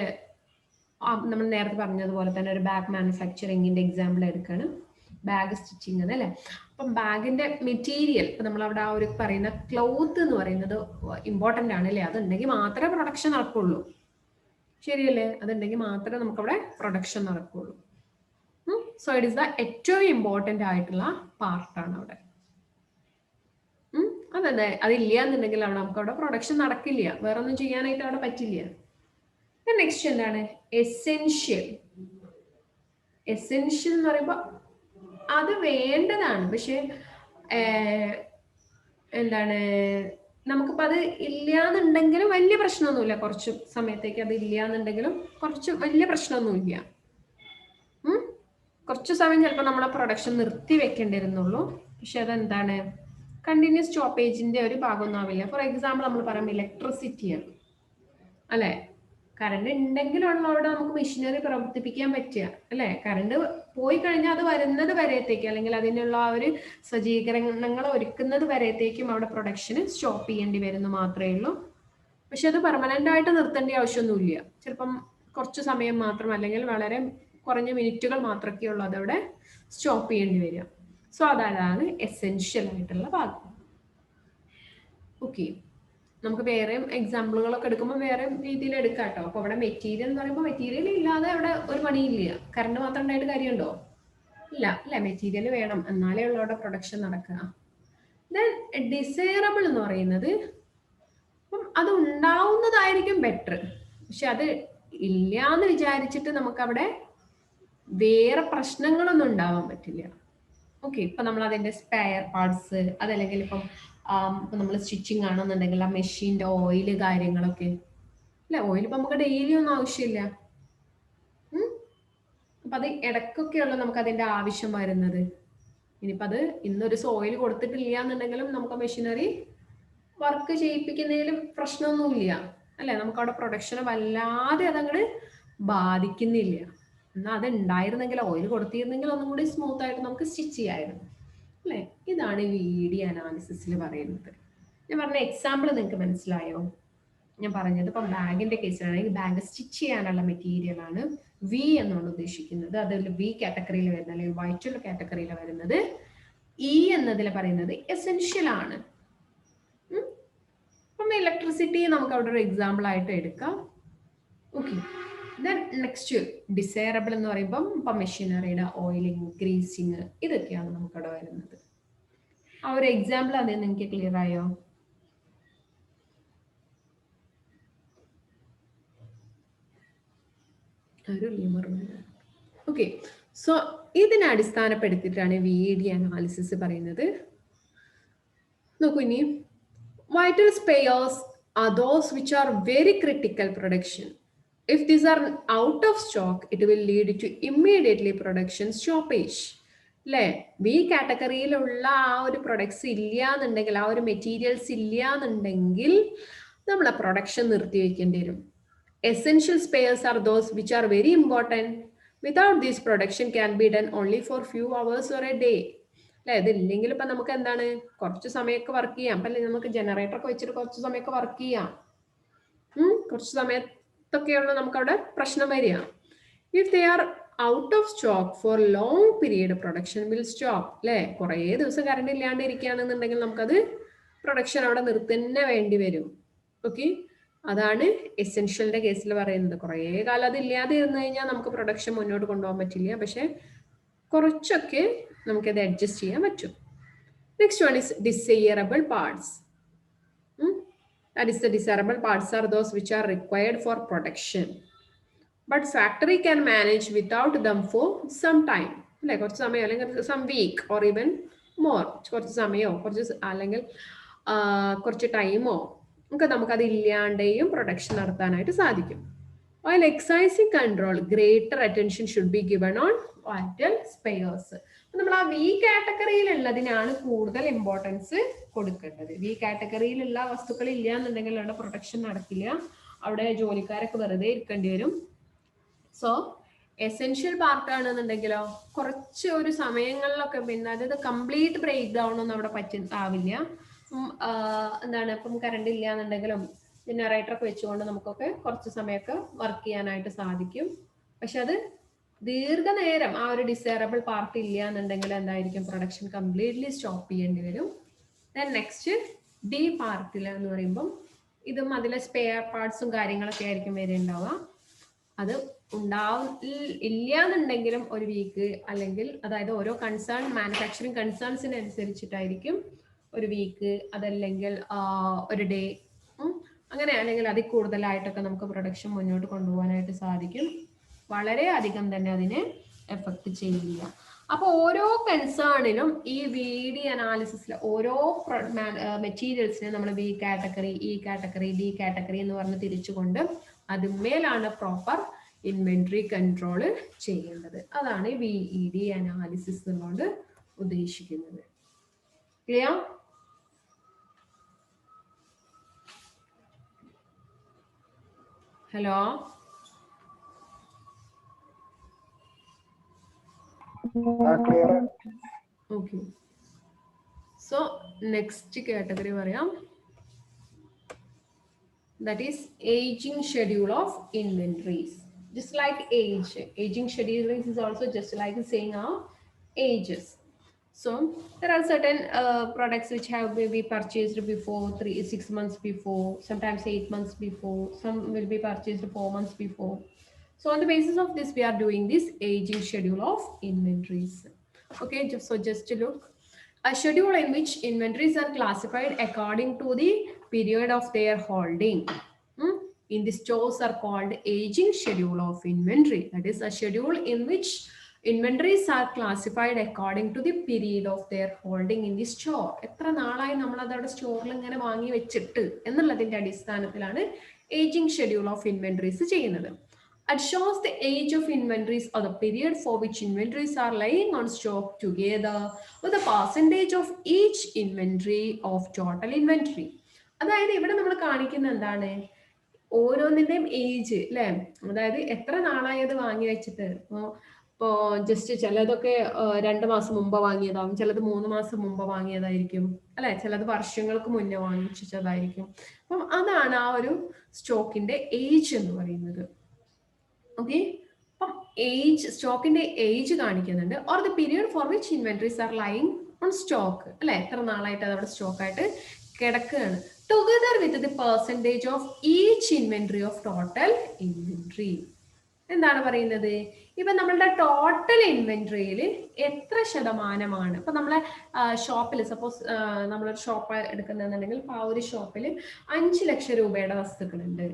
S1: നേരത്തെ പറഞ്ഞതുപോലെ തന്നെ ഒരു ബാഗ് മാനുഫാക്ചറിങ്ങിന്റെ എക്സാമ്പിൾ എടുക്കുകയാണ്. ബാഗ് സ്റ്റിച്ചിങ് എന്നല്ലേ. അപ്പം ബാഗിന്റെ മെറ്റീരിയൽ ഇപ്പം നമ്മളവിടെ ആ ഒരു പറയുന്ന ക്ലോത്ത് എന്ന് പറയുന്നത് ഇമ്പോർട്ടൻ്റ് ആണ് അല്ലേ. അതുണ്ടെങ്കിൽ മാത്രമേ പ്രൊഡക്ഷൻ നടക്കുള്ളൂ, ശരിയല്ലേ. അതുണ്ടെങ്കിൽ മാത്രമേ നമുക്കവിടെ പ്രൊഡക്ഷൻ നടക്കുള്ളൂ. സോ ഇറ്റ് ഇസ് ദ ഏറ്റവും ഇമ്പോർട്ടൻ്റ് ആയിട്ടുള്ള പാർട്ടാണ് അവിടെ. അതെ, അതില്ല എന്നുണ്ടെങ്കിൽ അവിടെ നമുക്ക് അവിടെ പ്രൊഡക്ഷൻ നടക്കില്ല, വേറെ ഒന്നും ചെയ്യാനായിട്ട് അവിടെ പറ്റില്ല. നെക്സ്റ്റ് എന്താണ് എസെൻഷ്യൽ. എസെൻഷ്യൽ എന്ന് പറയുമ്പോൾ അത് വേണ്ടതാണ്, പക്ഷെ എന്താണ് നമുക്കിപ്പോൾ അത് ഇല്ലാന്നുണ്ടെങ്കിലും വലിയ പ്രശ്നമൊന്നുമില്ല. കുറച്ച് സമയത്തേക്ക് അത് ഇല്ലാന്നുണ്ടെങ്കിലും കുറച്ച് വലിയ പ്രശ്നമൊന്നുമില്ല. കുറച്ച് സമയം ചിലപ്പോൾ നമ്മളെ പ്രൊഡക്ഷൻ നിർത്തി വെക്കേണ്ടി വരുന്നുള്ളൂ, പക്ഷെ അതെന്താണ് കണ്ടിന്യൂസ് സ്റ്റോപ്പേജിന്റെ ഒരു ഭാഗമൊന്നും ആവില്ല. ഫോർ എക്സാമ്പിൾ നമ്മൾ പറയാം ഇലക്ട്രിസിറ്റിയാണ് അല്ലെ. കറണ്ട് ഉണ്ടെങ്കിലുള്ള അവിടെ നമുക്ക് മെഷീനറി പ്രവർത്തിപ്പിക്കാൻ പറ്റുക അല്ലെ. കറണ്ട് പോയി കഴിഞ്ഞാൽ അത് വരുന്നത് വരെയത്തേക്ക് അല്ലെങ്കിൽ അതിനുള്ള ആ ഒരു സജ്ജീകരണങ്ങൾ ഒരുക്കുന്നത് വരെയത്തേക്കും അവിടെ പ്രൊഡക്ഷന് സ്റ്റോപ്പ് ചെയ്യേണ്ടി വരുന്നു മാത്രമേ ഉള്ളൂ. പക്ഷെ അത് പെർമനന്റ് ആയിട്ട് നിർത്തേണ്ട ആവശ്യമൊന്നുമില്ല. ചിലപ്പം കുറച്ച് സമയം മാത്രം അല്ലെങ്കിൽ വളരെ കുറഞ്ഞ മിനിറ്റുകൾ മാത്രമൊക്കെ ഉള്ളൂ അതവിടെ സ്റ്റോപ്പ് ചെയ്യേണ്ടി വരിക. സോ അതാണ് എസെൻഷ്യൽ ആയിട്ടുള്ള ഭാഗം. ഓക്കെ, നമുക്ക് വേറെ എക്സാമ്പിളുകളൊക്കെ എടുക്കുമ്പോൾ വേറെ രീതിയിൽ എടുക്കാം കേട്ടോ. അപ്പൊ അവിടെ മെറ്റീരിയൽ എന്ന് പറയുമ്പോൾ മെറ്റീരിയൽ ഇല്ലാതെ അവിടെ ഒരു പണിയില്ല. കറണ്ട് മാത്രം ഉണ്ടായിട്ട് കാര്യമുണ്ടോ? ഇല്ല അല്ലെ. മെറ്റീരിയൽ വേണം, എന്നാലേ ഉള്ളൂ അവിടെ പ്രൊഡക്ഷൻ നടക്കുക. ദെൻ ഡിസൈറബിൾ എന്ന് പറയുന്നത് അപ്പം അത് ഉണ്ടാവുന്നതായിരിക്കും ബെറ്റർ, പക്ഷെ അത് ഇല്ല എന്ന് വിചാരിച്ചിട്ട് നമുക്കവിടെ വേറെ പ്രശ്നങ്ങളൊന്നും ഉണ്ടാവാൻ പറ്റില്ല. ഓക്കെ, ഇപ്പൊ നമ്മൾ അതിന്റെ സ്പെയർ പാർട്സ് അതല്ലെങ്കിൽ ഇപ്പം നമ്മൾ സ്റ്റിച്ചിങ് ആണെന്നുണ്ടെങ്കിൽ ആ മെഷീന്റെ ഓയില് കാര്യങ്ങളൊക്കെ അല്ലെ. ഓയിൽ ഇപ്പൊ നമുക്ക് ഡെയിലി ഒന്നും ആവശ്യമില്ല. അപ്പൊ അത് ഇടയ്ക്കൊക്കെയുള്ള നമുക്ക് അതിന്റെ ആവശ്യം വരുന്നത്. ഇനിയിപ്പോ അത് ഇന്നൊരു ദിവസം ഓയിൽ കൊടുത്തിട്ടില്ല എന്നുണ്ടെങ്കിലും നമുക്ക് മെഷീനറി വർക്ക് ചെയ്യിപ്പിക്കുന്നതിലും പ്രശ്നമൊന്നുമില്ല അല്ലെ. നമുക്ക് അവിടെ പ്രൊഡക്ഷനെ വല്ലാതെ അതങ്ങോട്ട് ബാധിക്കുന്നില്ല. എന്നാൽ അത് ഉണ്ടായിരുന്നെങ്കിൽ ഓയിൽ കൊടുത്തിരുന്നെങ്കിൽ ഒന്നും കൂടി സ്മൂത്ത് ആയിട്ട് നമുക്ക് സ്റ്റിച്ച് ചെയ്യാമായിരുന്നു അല്ലെ. ഇതാണ് VED അനാലിസിസിൽ പറയുന്നത്. ഞാൻ പറഞ്ഞ എക്സാമ്പിൾ നിങ്ങൾക്ക് മനസ്സിലായോ? ഞാൻ പറഞ്ഞത് ഇപ്പം ബാഗിന്റെ കേസിലാണെങ്കിൽ ബാഗ് സ്റ്റിച്ച് ചെയ്യാനുള്ള മെറ്റീരിയൽ ആണ് V എന്നാണ് ഉദ്ദേശിക്കുന്നത്. അതിൽ V കാറ്റഗറിയിൽ വരുന്നത് അല്ലെങ്കിൽ വൈറ്റൽ കാറ്റഗറിയിൽ വരുന്നത്. E എന്നതിൽ പറയുന്നത് എസെൻഷ്യൽ ആണ്. അപ്പം ഇലക്ട്രിസിറ്റി നമുക്ക് അവിടെ ഒരു എക്സാമ്പിൾ ആയിട്ട് എടുക്കാം. ഓക്കെ, ദെൻ നെക്സ്റ്റ് ഡിസൈറബിൾ എന്ന് പറയുമ്പം ഇപ്പം മെഷീനറിയുടെ ഓയിലിംഗ്, ഗ്രീസിങ് ഇതൊക്കെയാണ് നമുക്കവിടെ വരുന്നത്. ആ ഒരു എക്സാമ്പിൾ അത് നിങ്ങൾക്ക് ക്ലിയർ ആയോ? ഓക്കെ, സോ ഇതിനെ അടിസ്ഥാനപ്പെടുത്തിയിട്ടാണ് VED അനാലിസിസ് പറയുന്നത്. നോക്കൂ, ഇനി vital spares are those which are very critical production. If these are out of stock, it will lead to immediately production stoppage. അല്ലേ, B കാറ്റഗറിയിലുള്ള ആ ഒരു പ്രൊഡക്ട്സ് ഇല്ല എന്നുണ്ടെങ്കിൽ, ആ ഒരു മെറ്റീരിയൽസ് ഇല്ല എന്നുണ്ടെങ്കിൽ നമ്മൾ ആ പ്രൊഡക്ഷൻ നിർത്തി വെക്കേണ്ടി വരും. Essential spares are those which are very important. Without this production can be done only for few hours or A day. അല്ലെ, ഇതില്ലെങ്കിൽ ഇപ്പൊ നമുക്ക് എന്താണ് കുറച്ച് സമയമൊക്കെ വർക്ക് ചെയ്യാം. അപ്പൊ അല്ലെങ്കിൽ നമുക്ക് ജനറേറ്റർ ഒക്കെ വെച്ചിട്ട് കുറച്ച് സമയമൊക്കെ വർക്ക് ചെയ്യാം. കുറച്ച് സമയത്തൊക്കെയുള്ള നമുക്ക് അവിടെ പ്രശ്നം വരിക. If they are out of stock for long period production will stop. അല്ലെ, കുറേ ദിവസം കറണ്ട് ഇല്ലാണ്ട് ഇരിക്കുകയാണെന്നുണ്ടെങ്കിൽ നമുക്കത് പ്രൊഡക്ഷൻ അവിടെ നിർത്തന്നെ വേണ്ടി വരും. ഓക്കെ, അതാണ് എസെൻഷ്യലിന്റെ കേസിൽ പറയുന്നത്. കുറേ കാലം അത് ഇല്ലാതെ ഇരുന്ന് കഴിഞ്ഞാൽ നമുക്ക് പ്രൊഡക്ഷൻ മുന്നോട്ട് കൊണ്ടുപോകാൻ പറ്റില്ല. പക്ഷെ കുറച്ചൊക്കെ നമുക്കത് അഡ്ജസ്റ്റ് ചെയ്യാൻ പറ്റും. Next one is desirable parts. That is, the desirable parts are those which are required for production, but factory can manage without them for some time. അല്ലെ, കുറച്ച് സമയം അല്ലെങ്കിൽ some week or even more, കുറച്ച് സമയമോ കുറച്ച് അല്ലെങ്കിൽ കുറച്ച് ടൈമോ ഒക്കെ നമുക്കത് ഇല്ലാണ്ടെയും പ്രൊഡക്ഷൻ നടത്താനായിട്ട് സാധിക്കും. While exercising control, greater attention should be given on vital spares. നമ്മൾ ആ വി കാറ്റഗറിയിലുള്ളതിനാണ് കൂടുതൽ ഇമ്പോർട്ടൻസ് കൊടുക്കേണ്ടത്. വി കാറ്റഗറിയിലുള്ള വസ്തുക്കൾ ഇല്ല എന്നുണ്ടെങ്കിൽ അവിടെ പ്രൊഡക്ഷൻ നടക്കില്ല, അവിടെ ജോലിക്കാരൊക്കെ വെറുതെ ഇരിക്കേണ്ടി വരും. സോ എസെൻഷ്യൽ പാർട്ട് ആണെന്നുണ്ടെങ്കിലോ കുറച്ച് ഒരു സമയങ്ങളിലൊക്കെ പിന്നെ അതായത് കംപ്ലീറ്റ് ബ്രേക്ക് ഡൗൺ ഒന്നും അവിടെ ആവില്ല. എന്താണ് ഇപ്പം കറണ്ട് ഇല്ല എന്നുണ്ടെങ്കിലും ജനറേറ്റർ ഒക്കെ വെച്ചുകൊണ്ട് നമുക്കൊക്കെ കുറച്ച് സമയമൊക്കെ വർക്ക് ചെയ്യാനായിട്ട് സാധിക്കും. പക്ഷെ അത് ദീർഘനേരം ആ ഒരു ഡിസൈറബിൾ പാർട്ട് ഇല്ല എന്നുണ്ടെങ്കിൽ എന്തായിരിക്കും പ്രൊഡക്ഷൻ കംപ്ലീറ്റ്ലി സ്റ്റോപ്പ് ചെയ്യേണ്ടി വരും. ദെൻ നെക്സ്റ്റ് ഡി പാർട്ടിൽ എന്ന് പറയുമ്പം ഇതും അതിലെ സ്പെയർ പാർട്സും കാര്യങ്ങളൊക്കെ ആയിരിക്കും വരുന്നുണ്ടാവുക. അത് ഇല്ല എന്നുണ്ടെങ്കിലും ഒരു വീക്ക് അല്ലെങ്കിൽ അതായത് ഓരോ കൺസേൺ മാനുഫാക്ചറിങ് കൺസേൺസിനനുസരിച്ചിട്ടായിരിക്കും ഒരു വീക്ക്, അതല്ലെങ്കിൽ ഒരു ഡേ, അങ്ങനെ അല്ലെങ്കിൽ അതിൽ കൂടുതലായിട്ടൊക്കെ നമുക്ക് പ്രൊഡക്ഷൻ മുന്നോട്ട് കൊണ്ടുപോകാനായിട്ട് സാധിക്കും. വളരെ അധികം തന്നെ അതിനെ എഫക്ട് ചെയ്യില്ല. അപ്പൊ ഓരോ കൺസേണിലും ഈ VD അനാലിസിസിൽ ഓരോ മെറ്റീരിയൽസിനെ നമ്മൾ B category, E category, D category എന്ന് പറഞ്ഞ് തിരിച്ചുകൊണ്ട് അതിന്മേലാണ് പ്രോപ്പർ ഇൻവെന്ററി കൺട്രോൾ ചെയ്യേണ്ടത്. അതാണ് VED അനാലിസിസ് എന്നുകൊണ്ട് ഉദ്ദേശിക്കുന്നത്. Clear? Hello, okay. So next category പറയാം, that is aging schedule of inventories. Just like aging schedules is also just like saying our ages. So there are certain products which have maybe purchased before 6 months before, sometimes 8 months before, some will be purchased 4 months before. So on the basis of this, we are doing this aging schedule of inventories. Okay, just to look, a schedule in which inventories are classified according to the period of their holding in the stores are called aging schedule of inventory. That is a schedule in which inventories are classified according to the period of their holding in the store. എത്ര നാളായി നമ്മൾ അതവിടെ സ്റ്റോറിൽ ഇങ്ങനെ വാങ്ങി വെച്ചിട്ട് എന്നുള്ളതിന്റെ അടിസ്ഥാനത്തിലാണ് aging schedule of inventories ചെയ്യുന്നത്. It shows the age of inventories or the period for which inventories are lying on stock together with the percentage of each inventory of total inventory. അതായത് ഇവിടെ നമ്മൾ കാണിക്കുന്ന എന്താണ്, ഓരോന്നിന്റെയും ഏജ് അല്ലെ, അതായത് എത്ര നാളായി അത് വാങ്ങി വെച്ചിട്ട്. ഇപ്പോ ജസ്റ്റ് ചിലതൊക്കെ 2 മാസം മുമ്പ് വാങ്ങിയതാവും, ചിലത് 3 മാസം മുമ്പ് വാങ്ങിയതായിരിക്കും അല്ലെ, ചിലത് വർഷങ്ങൾക്ക് മുന്നേ വാങ്ങിച്ചതായിരിക്കും. അപ്പം അതാണ് ആ ഒരു സ്റ്റോക്കിന്റെ ഏജ് എന്ന് പറയുന്നത്. ഓക്കെ, അപ്പം ഏജ്, സ്റ്റോക്കിന്റെ ഏജ് കാണിക്കുന്നുണ്ട്. Or the period four which inventories R lying on stock അല്ലെ, എത്ര നാളായിട്ട് അത് അവിടെ സ്റ്റോക്കായിട്ട് കിടക്കുകയാണ്. Together with the percentage of each inventory of total inventory. എന്താണ് പറയുന്നത്, ഇപ്പൊ നമ്മളുടെ ടോട്ടൽ ഇൻവെന്ററിയിൽ എത്ര ശതമാനമാണ്, ഇപ്പൊ നമ്മളെ ഷോപ്പിൽ സപ്പോസ് നമ്മളൊരു ഷോപ്പ് എടുക്കുന്നുണ്ടെങ്കിൽ ഇപ്പൊ ആ ഒരു ഷോപ്പിൽ 5 ലക്ഷം രൂപയുടെ വസ്തുക്കളുണ്ട്.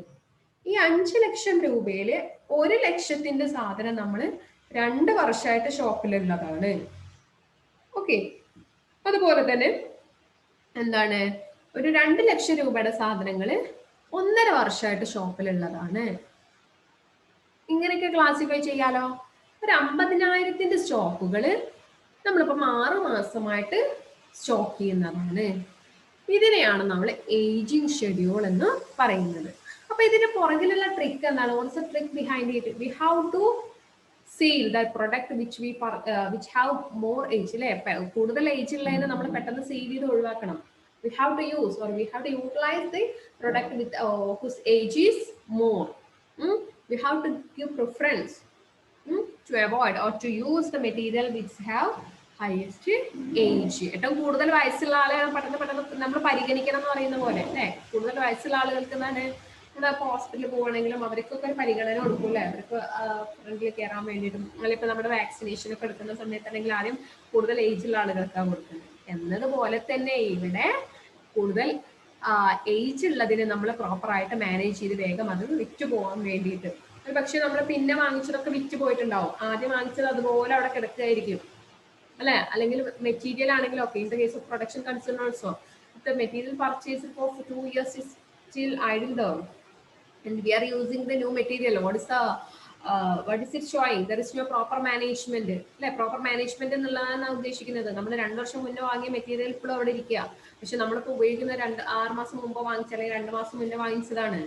S1: ഈ 5 ലക്ഷം രൂപയില് 1 ലക്ഷത്തിന്റെ സാധനം നമ്മൾ 2 വർഷമായിട്ട് ഷോപ്പിലുള്ളതാണ്. ഓക്കെ, അതുപോലെ തന്നെ എന്താണ്, ഒരു 2 ലക്ഷം രൂപയുടെ സാധനങ്ങൾ 1.5 വർഷമായിട്ട് ഷോപ്പിലുള്ളതാണ്. ഇങ്ങനെയൊക്കെ ക്ലാസിഫൈ ചെയ്യാലോ. ഒരു 50,000ന്റെ സ്റ്റോക്കുകൾ നമ്മളിപ്പോ 6 മാസമായിട്ട് സ്റ്റോക്ക് ചെയ്യുന്നതാണ്. ഇതിനെയാണ് നമ്മൾ ഏജിങ് ഷെഡ്യൂൾ എന്ന് പറയുന്നത്. അപ്പൊ ഇതിന്റെ പുറകിലുള്ള ട്രിക്ക് എന്താണ്, what's the trick behind it? We have to sale the product which have more age അല്ലെ, കൂടുതൽ ഏജ് ഉള്ളതിനെ നമ്മൾ പെട്ടെന്ന് സെയിൽ ചെയ്ത് ഒഴിവാക്കണം. We have to use or we have to utilize the product with whose age is more. We have to give preference to avoid or to use the material which have highest age. ഏറ്റവും കൂടുതൽ വയസ്സുള്ള ആളുകൾ പെട്ടെന്ന് നമ്മൾ പരിഗണിക്കണം എന്ന് പറയുന്ന പോലെ അല്ലെ. കൂടുതൽ വയസ്സുള്ള ആളുകൾക്ക് എന്താണ്, ഇവിടെ ഹോസ്പിറ്റലിൽ പോകണമെങ്കിലും അവർക്കൊക്കെ ഒരു പരിഗണന കൊടുക്കൂല്ലേ, അവർക്ക് ഫ്രണ്ടിൽ കയറാൻ വേണ്ടിയിട്ടും. അല്ലെങ്കിൽ ഇപ്പൊ നമ്മുടെ വാക്സിനേഷൻ ഒക്കെ എടുക്കുന്ന സമയത്താണെങ്കിൽ ആദ്യം കൂടുതൽ ഏജ് ഉള്ള ആളുകൾക്കാണ് കൊടുക്കുന്നത്. എന്നതുപോലെ തന്നെ ഇവിടെ കൂടുതൽ ഏജ് ഉള്ളതിന് നമ്മൾ പ്രോപ്പറായിട്ട് മാനേജ് ചെയ്ത് വേഗം അത് വിറ്റ് പോകാൻ വേണ്ടിയിട്ട്. ഒരു പക്ഷെ നമ്മൾ പിന്നെ വാങ്ങിച്ചതൊക്കെ വിറ്റ് പോയിട്ടുണ്ടാവും, ആദ്യം വാങ്ങിച്ചത് അതുപോലെ അവിടെ കിടക്കുകയായിരിക്കും അല്ലെ. അല്ലെങ്കിൽ മെറ്റീരിയൽ ആണെങ്കിലും ഒക്കെ, in the case of production concern also the material purchase for 2 years is still idle there and we are using the new material. What is it showing? There is no proper management അല്ലെ. പ്രോപ്പർ മാനേജ്മെന്റ് എന്നുള്ളതാണ് ഉദ്ദേശിക്കുന്നത്. നമ്മൾ 2 വർഷം മുന്നേ വാങ്ങിയ മെറ്റീരിയൽ ഇപ്പോഴും അവിടെ ഇരിക്കുക, പക്ഷെ നമ്മളിപ്പോൾ ഉപയോഗിക്കുന്ന 6 മാസം മുമ്പ് വാങ്ങിച്ച അല്ലെങ്കിൽ 2 മാസം മുന്നേ വാങ്ങിച്ചതാണ്.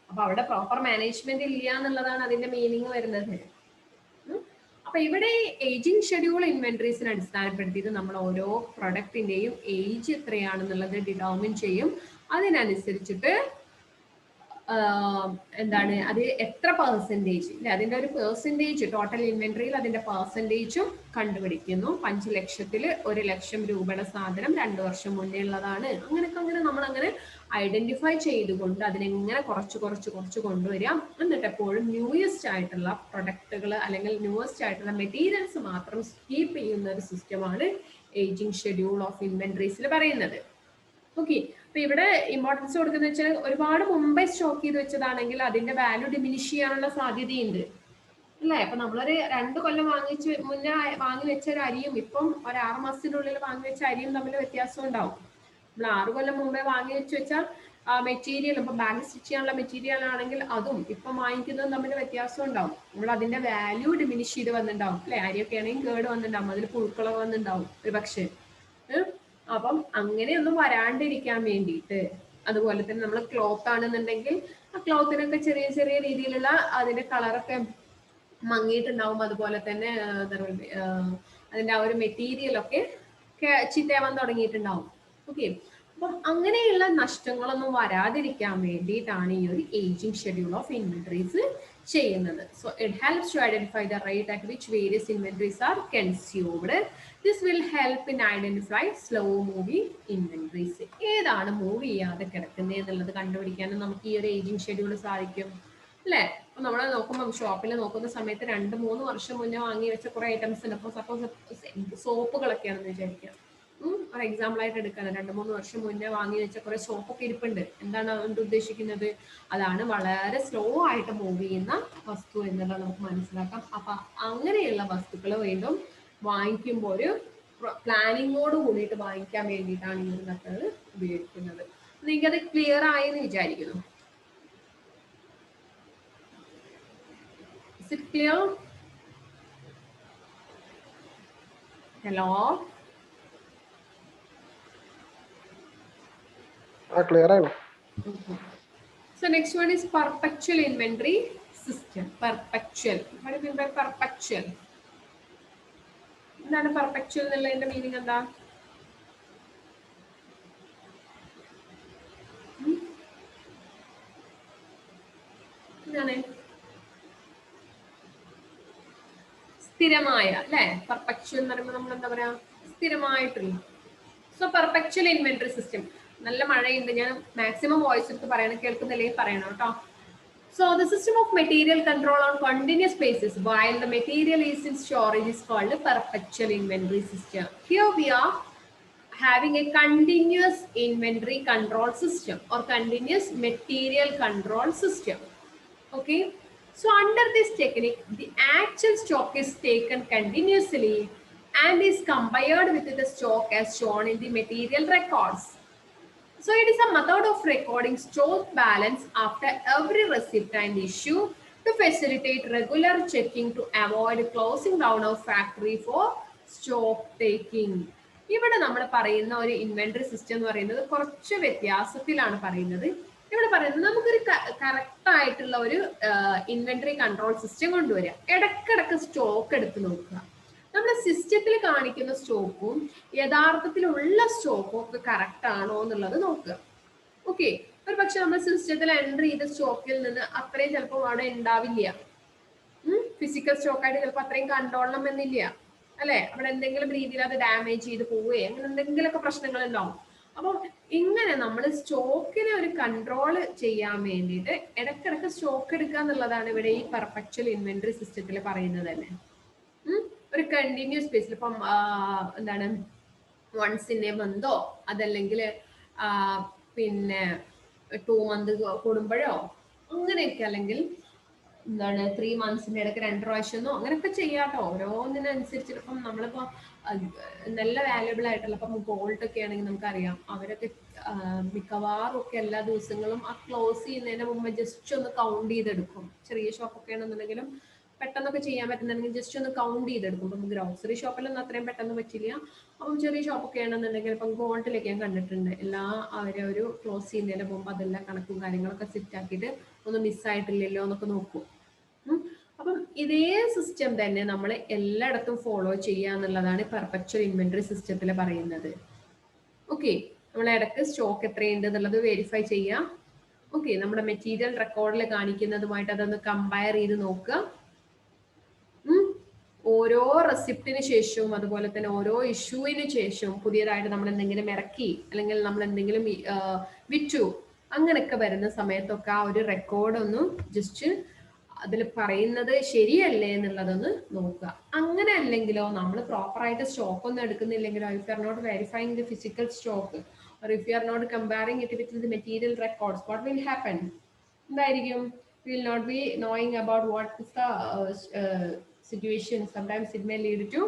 S1: അപ്പൊ അവിടെ പ്രോപ്പർ മാനേജ്മെന്റ് ഇല്ല എന്നുള്ളതാണ് അതിന്റെ മീനിങ് വരുന്നത്. അപ്പൊ ഇവിടെ ഏജിങ് ഷെഡ്യൂൾ ഇൻവെന്ററീസിനെ അടിസ്ഥാനപ്പെടുത്തിയിട്ട് നമ്മൾ ഓരോ പ്രൊഡക്റ്റിന്റെയും ഏജ് എത്രയാണെന്നുള്ളത് ഡിറ്റർമിൻ ചെയ്യും. അതിനനുസരിച്ചിട്ട് എന്താണ് അത് എത്ര പെർസെൻറ്റേജ് അല്ലെ, അതിന്റെ ഒരു പെർസെൻറ്റേജ് ടോട്ടൽ ഇൻവെന്ററിയിൽ അതിന്റെ പെർസെൻറ്റേജും കണ്ടുപിടിക്കുന്നു. 5 ലക്ഷത്തിൽ 1 ലക്ഷം രൂപയുടെ സാധനം 2 വർഷം മുന്നേ ഉള്ളതാണ്. അങ്ങനെ നമ്മൾ ഐഡന്റിഫൈ ചെയ്തുകൊണ്ട് അതിനെങ്ങനെ കുറച്ച് കൊണ്ടുവരിക. എന്നിട്ട് എപ്പോഴും ന്യൂയസ്റ്റ് ആയിട്ടുള്ള പ്രൊഡക്റ്റുകൾ അല്ലെങ്കിൽ ന്യൂയസ്റ്റ് ആയിട്ടുള്ള മെറ്റീരിയൽസ് മാത്രം കീപ്പ് ചെയ്യുന്ന ഒരു സിസ്റ്റമാണ് ഏജിങ് ഷെഡ്യൂൾ ഓഫ് ഇൻവെന്ററീസിൽ പറയുന്നത്. ഓക്കെ, അപ്പൊ ഇവിടെ ഇമ്പോർട്ടൻസ് കൊടുക്കുന്ന വെച്ചാൽ ഒരുപാട് മുമ്പേ സ്റ്റോക്ക് ചെയ്ത് വെച്ചതാണെങ്കിൽ അതിന്റെ വാല്യൂ ഡിമിനിഷ് ചെയ്യാനുള്ള സാധ്യതയുണ്ട് അല്ലേ. അപ്പൊ നമ്മളൊരു 2 കൊല്ലം മുന്നേ വാങ്ങി വെച്ച ഒരു അരിയും ഇപ്പം ഒരു 6 മാസത്തിനുള്ളിൽ വാങ്ങി വെച്ച അരിയും തമ്മിൽ വ്യത്യാസം ഉണ്ടാവും. നമ്മൾ 6 കൊല്ലം മുമ്പേ വാങ്ങി വെച്ചാൽ മെറ്റീരിയൽ, ഇപ്പൊ ബാഗ് സ്റ്റിച്ച് ചെയ്യാനുള്ള മെറ്റീരിയൽ ആണെങ്കിൽ അതും ഇപ്പം വാങ്ങിക്കുന്നതും തമ്മിൽ വ്യത്യാസം ഉണ്ടാവും. നമ്മൾ അതിന്റെ വാല്യൂ ഡിമിനിഷ് ചെയ്ത് വന്നിട്ടുണ്ടാവും അല്ലെ. അരിയൊക്കെ ആണെങ്കിൽ കേട് വന്നിട്ടുണ്ടാവും, അതിൽ പുഴുക്കളവ് വന്നിട്ടുണ്ടാവും ഒരു പക്ഷേ. അപ്പം അങ്ങനെയൊന്നും വരാണ്ടിരിക്കാൻ വേണ്ടിയിട്ട്, അതുപോലെ തന്നെ നമ്മൾ ക്ലോത്ത് ആണെന്നുണ്ടെങ്കിൽ ആ ക്ലോത്തിനൊക്കെ ചെറിയ രീതിയിലുള്ള അതിന്റെ കളറൊക്കെ മങ്ങിയിട്ടുണ്ടാവും. അതുപോലെ തന്നെ അതിന്റെ ആ ഒരു മെറ്റീരിയൽ ഒക്കെ ചീത്തയാവാൻ തുടങ്ങിയിട്ടുണ്ടാവും. ഓക്കെ, അപ്പം അങ്ങനെയുള്ള നഷ്ടങ്ങളൊന്നും വരാതിരിക്കാൻ വേണ്ടിയിട്ടാണ് ഈ ഒരു ഏജിങ് ഷെഡ്യൂൾ ഓഫ് ഇൻവെന്ററീസ് ചെയ്യുന്നത്. So it helps to identify the rate at which various inventories are consumed. This will help in identify slow moving inventories. ഏതാണ് മൂവ് ചെയ്യാതെ കിടക്കുന്നത് എന്നുള്ളത് കണ്ടുപിടിക്കാനും നമുക്ക് ഈ ഒരു ഏജിങ് ഷെഡ്യൂൾ സാധിക്കും അല്ലെ. അപ്പൊ നമ്മൾ നോക്കുമ്പോൾ ഷോപ്പിൽ നോക്കുന്ന സമയത്ത് 2-3 വർഷം മുന്നേ വാങ്ങി വെച്ച കുറെ ഐറ്റംസ് ഉണ്ട്. അപ്പൊ സപ്പോസ് സോപ്പുകളൊക്കെയാണെന്ന് വിചാരിക്കുക, ഒരു എക്സാമ്പിൾ ആയിട്ട് എടുക്കാൻ 2-3 വർഷം മുന്നേ വാങ്ങി വെച്ച കുറെ സോപ്പൊക്കെ ഇരിപ്പുണ്ട്. എന്താണ് അതുകൊണ്ട് ഉദ്ദേശിക്കുന്നത്? അതാണ് വളരെ സ്ലോ ആയിട്ട് മൂവ് ചെയ്യുന്ന വസ്തു എന്നുള്ളത് നമുക്ക് മനസ്സിലാക്കാം. അപ്പൊ അങ്ങനെയുള്ള വസ്തുക്കൾ വീണ്ടും വാങ്ങിക്കുമ്പോൾ ഒരു പ്ലാനിങ്ങോട് കൂടിയിട്ട് വാങ്ങിക്കാൻ വേണ്ടിയിട്ടാണ് ഈ ഒരു മെത്തേഡ് ഉപയോഗിക്കുന്നത്. നിങ്ങൾക്കത് ക്ലിയർ ആയെന്ന് വിചാരിക്കുന്നു. Is it clear? Hello?
S2: Clear ആയോ?
S1: Okay. So next one is perpetual inventory system. Perpetual. What do you mean by perpetual? എന്താണ് perpetual എന്നുള്ളതിന്റെ മീനിങ് എന്താ? എന്താണ്? സ്ഥിരമായ അല്ലെ. പെർപെക്ച്വൽ എന്ന് പറയുമ്പോൾ നമ്മൾ എന്താ പറയാ, സ്ഥിരമായിട്ടുള്ള. So perpetual inventory system. നല്ല മഴയുണ്ട്, ഞാൻ മാക്സിമം വോയിസ് എടുത്ത് പറയണം, കേൾക്കുന്നില്ലെങ്കിൽ പറയണം കേട്ടോ. So the system of material control on continuous basis while the material is in storage is called a perpetual inventory system. Here we are having a continuous inventory control system or continuous material control system. Okay. So under this technique, the actual stock is taken continuously and is compared with the stock as shown in the material records. So it is a method of recording stock balance after every receipt and issue to facilitate regular checking to avoid closing down of factory for stock taking. ഇവിടെ നമ്മൾ പറയുന്ന ഒരു ഇൻവെന്ററി സിസ്റ്റം എന്ന് പറയുന്നത് കുറച്ച് വ്യത്യാസത്തിലാണ് പറയുന്നത്. ഇവിടെ പറയുന്നത് നമുക്കൊരു കറക്റ്റ് ആയിട്ടുള്ള ഒരു ഇൻവെന്ററി കൺട്രോൾ സിസ്റ്റം കൊണ്ടുവരിക. ഇടക്കിടക്ക് സ്റ്റോക്ക് എടുത്ത് നോക്കുക. നമ്മുടെ സിസ്റ്റത്തിൽ കാണിക്കുന്ന സ്റ്റോക്കും യഥാർത്ഥത്തിലുള്ള സ്റ്റോക്കും ഒക്കെ കറക്റ്റ് ആണോ എന്നുള്ളത് നോക്കുക. ഓക്കെ, ഒരു പക്ഷെ നമ്മൾ സിസ്റ്റത്തിൽ എൻട്രി ചെയ്ത സ്റ്റോക്കിൽ നിന്ന് അത്രയും ചിലപ്പോൾ അവിടെ ഉണ്ടാവില്ല. ഫിസിക്കൽ സ്റ്റോക്കായിട്ട് ചിലപ്പോൾ അത്രയും കണ്ടോളണം എന്നില്ല അല്ലെ. അവിടെ എന്തെങ്കിലും രീതിയിൽ അത് ഡാമേജ് ചെയ്ത് പോവുകയോ അങ്ങനെ എന്തെങ്കിലുമൊക്കെ പ്രശ്നങ്ങൾ ഉണ്ടാവും. അപ്പം ഇങ്ങനെ നമ്മൾ സ്റ്റോക്കിനെ ഒരു കൺട്രോൾ ചെയ്യാൻ വേണ്ടിയിട്ട് ഇടക്കിടക്ക് സ്റ്റോക്ക് എടുക്കുക എന്നുള്ളതാണ് ഇവിടെ ഈ പെർപെച്വൽ ഇൻവെന്ററി സിസ്റ്റത്തിൽ പറയുന്നത് തന്നെ. ഒരു കണ്ടിന്യൂസ് ബേസിൽ ഇപ്പം എന്താണ് വൺസ് ഇൻ എ മന്തോ അതല്ലെങ്കിൽ പിന്നെ 2 മന്ത് കൂടുമ്പോഴോ അങ്ങനെയൊക്കെ, അല്ലെങ്കിൽ എന്താണ് 3 മന്ത്സിന്റെ ഇടയ്ക്ക് 2 പ്രാവശ്യമോ അങ്ങനെയൊക്കെ ചെയ്യാട്ടോ. ഓരോന്നിനനുസരിച്ചിട്ട് ഇപ്പം നമ്മളിപ്പോ നല്ല വാല്യുബിൾ ആയിട്ടുള്ള ഇപ്പം ഗോൾഡ് ഒക്കെ ആണെങ്കിൽ നമുക്കറിയാം അവരൊക്കെ മിക്കവാറും ഒക്കെ എല്ലാ ദിവസങ്ങളും ആ ക്ലോസ് ചെയ്യുന്നതിന് മുമ്പ് ജസ്റ്റ് ഒന്ന് കൗണ്ട് ചെയ്തെടുക്കും. ചെറിയ ഷോപ്പൊക്കെ ആണെന്നുണ്ടെങ്കിലും പെട്ടെന്നൊക്കെ ചെയ്യാൻ പറ്റുന്നുണ്ടെങ്കിൽ ജസ്റ്റ് ഒന്ന് കൗണ്ട് ചെയ്തെടുക്കും. ഇപ്പം ഗ്രോസറി ഷോപ്പിലൊന്നും അത്രയും പെട്ടെന്ന് പറ്റില്ല. അപ്പം ചെറിയ ഷോപ്പൊക്കെ ആണെന്നുണ്ടെങ്കിൽ ഇപ്പം ഗോൾഡിലൊക്കെ ഞാൻ കണ്ടിട്ടുണ്ട് എല്ലാ അവരെ ഒരു ക്ലോസ് ചെയ്യുന്നതിന് മുമ്പ് അതെല്ലാം കണക്കും കാര്യങ്ങളൊക്കെ സെറ്റ് ആക്കിയിട്ട് ഒന്ന് മിസ്സായിട്ടില്ലല്ലോ എന്നൊക്കെ നോക്കും. അപ്പം ഇതേ സിസ്റ്റം തന്നെ നമ്മൾ എല്ലായിടത്തും ഫോളോ ചെയ്യുക എന്നുള്ളതാണ് പെർപെച്വൽ ഇൻവെന്ററി സിസ്റ്റത്തിൽ പറയുന്നത്. ഓക്കെ, നമ്മൾ ഇടയ്ക്ക് സ്റ്റോക്ക് എത്രയുണ്ട് എന്നുള്ളത് വെരിഫൈ ചെയ്യുക. ഓക്കെ, നമ്മുടെ മെറ്റീരിയൽ റെക്കോർഡിൽ കാണിക്കുന്നതുമായിട്ട് അതൊന്ന് കമ്പയർ ചെയ്ത് നോക്കുക. ഓരോ റെസിപ്റ്റിന് ശേഷവും അതുപോലെ തന്നെ ഓരോ ഇഷ്യൂവിന് ശേഷവും പുതിയതായിട്ട് നമ്മൾ എന്തെങ്കിലും ഇറക്കി അല്ലെങ്കിൽ നമ്മൾ എന്തെങ്കിലും വിറ്റു അങ്ങനെയൊക്കെ വരുന്ന സമയത്തൊക്കെ ആ ഒരു റെക്കോർഡ് ഒന്ന് ജസ്റ്റ് അതിൽ പറയുന്നത് ശരിയല്ലേ എന്നുള്ളതൊന്ന് നോക്കുക. അങ്ങനെ അല്ലെങ്കിലോ നമ്മൾ പ്രോപ്പറായിട്ട് സ്റ്റോക്ക് ഒന്നും എടുക്കുന്നില്ലെങ്കിലോ, if you are not verifying the physical stock or if you are not comparing it with the material records, what will happen? എന്തായിരിക്കും? We will not be knowing about what is the situation. Sometimes it may lead to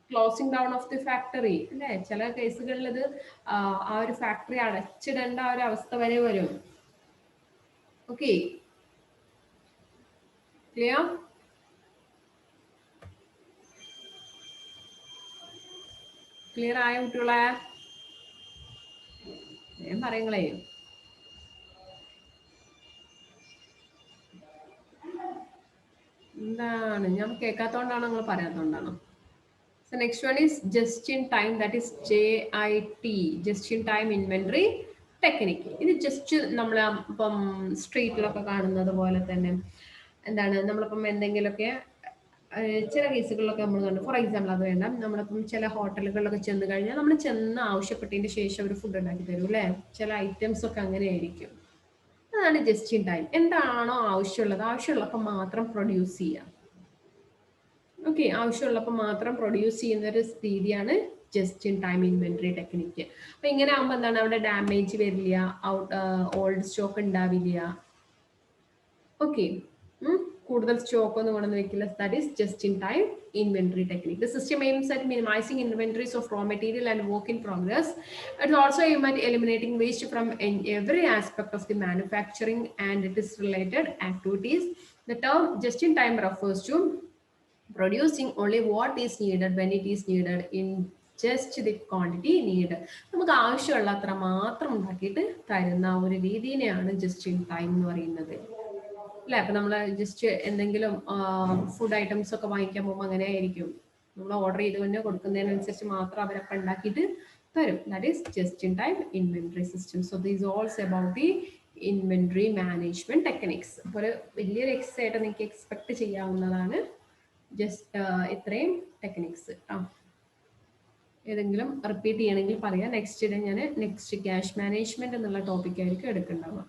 S1: closing down of the factory അല്ലേ. ചില കേസുകളിൽ ഇത് ആ ഒരു ഫാക്ടറി അടച്ചിടേണ്ട ഒരു അവസ്ഥ വരെ വരും. Okay, clear? ക്ലിയർ ആയ കുട്ടികളെ ഞാൻ പറയുങ്ങളേ. എന്താണ് ഞാൻ കേൾക്കാത്തോണ്ടാണോ നിങ്ങൾ പറയാത്തോണ്ടാണോ? So next one is just in time, that is JIT, just in time inventory technique. ഇത് ജസ്റ്റ് നമ്മൾ ഇപ്പം സ്ട്രീറ്റിലൊക്കെ കാണുന്നത് പോലെ തന്നെ എന്താണ് നമ്മളിപ്പം എന്തെങ്കിലുമൊക്കെ ചില കേസുകളിലൊക്കെ നമ്മൾ കണ്ടു. ഫോർ എക്സാമ്പിൾ അത് വേണ്ട, നമ്മളിപ്പം ചില ഹോട്ടലുകളിലൊക്കെ ചെന്ന് കഴിഞ്ഞാൽ നമ്മൾ ചെന്ന് ആവശ്യപ്പെട്ടതിന് ശേഷം അവർ ഫുഡ് ഉണ്ടാക്കി തരും അല്ലേ. ചില ഐറ്റംസ് ഒക്കെ അങ്ങനെ ആയിരിക്കും. അതാണ് ജസ്റ്റ് ഇൻ ടൈം. എന്താണോ ആവശ്യമുള്ളപ്പോൾ മാത്രം പ്രൊഡ്യൂസ് ചെയ്യാം. ഓക്കെ, ആവശ്യമുള്ളപ്പോൾ മാത്രം പ്രൊഡ്യൂസ് ചെയ്യുന്ന ഒരു രീതിയാണ് just in time inventory technique. അപ്പൊ ഇങ്ങനെ ആകുമ്പോൾ എന്താണ്, അവിടെ ഡാമേജ് വരില്ല, ഓൾഡ് സ്റ്റോക്ക് ഉണ്ടാവില്ല. ഓക്കെ, കൂടുതൽ സ്റ്റോക്ക് ഒന്നും കൊണ്ടു വെക്കില്ല. That is just in time inventory technique. The system aims at minimizing inventories of raw material and work in progress. It also aims at eliminating waste from every aspect of the manufacturing and its related activities. The term just in time refers to producing only what is needed when it is needed in just the quantity needed. നമുക്ക് ആവശ്യമുള്ള അത്ര മാത്രം ഉണ്ടാക്കിയിട്ട് തരുന്ന ഒരു രീതിയെയാണ് ജസ്റ്റ് ഇൻ ടൈം എന്ന് പറയുന്നത് അല്ലേ. അപ്പൊ നമ്മൾ ജസ്റ്റ് എന്തെങ്കിലും ഫുഡ് ഐറ്റംസ് ഒക്കെ വാങ്ങിക്കാൻ പോകുമ്പോൾ അങ്ങനെ ആയിരിക്കും, നമ്മൾ ഓർഡർ ചെയ്ത് തന്നെ കൊടുക്കുന്നതിനനുസരിച്ച് മാത്രം അവരൊക്കെ ഉണ്ടാക്കിയിട്ട് തരും. That is just in time inventory system. So these all's about the inventory management techniques. അപ്പോൾ ഒരു വലിയൊരു എക്സസൈസ് ആയിട്ട് നിങ്ങൾക്ക് എക്സ്പെക്ട് ചെയ്യാവുന്നതാണ് ജസ്റ്റ് ഇത്രയും ടെക്നിക്സ്. ഏതെങ്കിലും റിപ്പീറ്റ് ചെയ്യണമെങ്കിൽ പറയാം. നെക്സ്റ്റ് ഞാൻ നെക്സ്റ്റ് ക്യാഷ് മാനേജ്മെന്റ് എന്നുള്ള ടോപ്പിക് ആയിരിക്കും എടുക്കേണ്ടത്.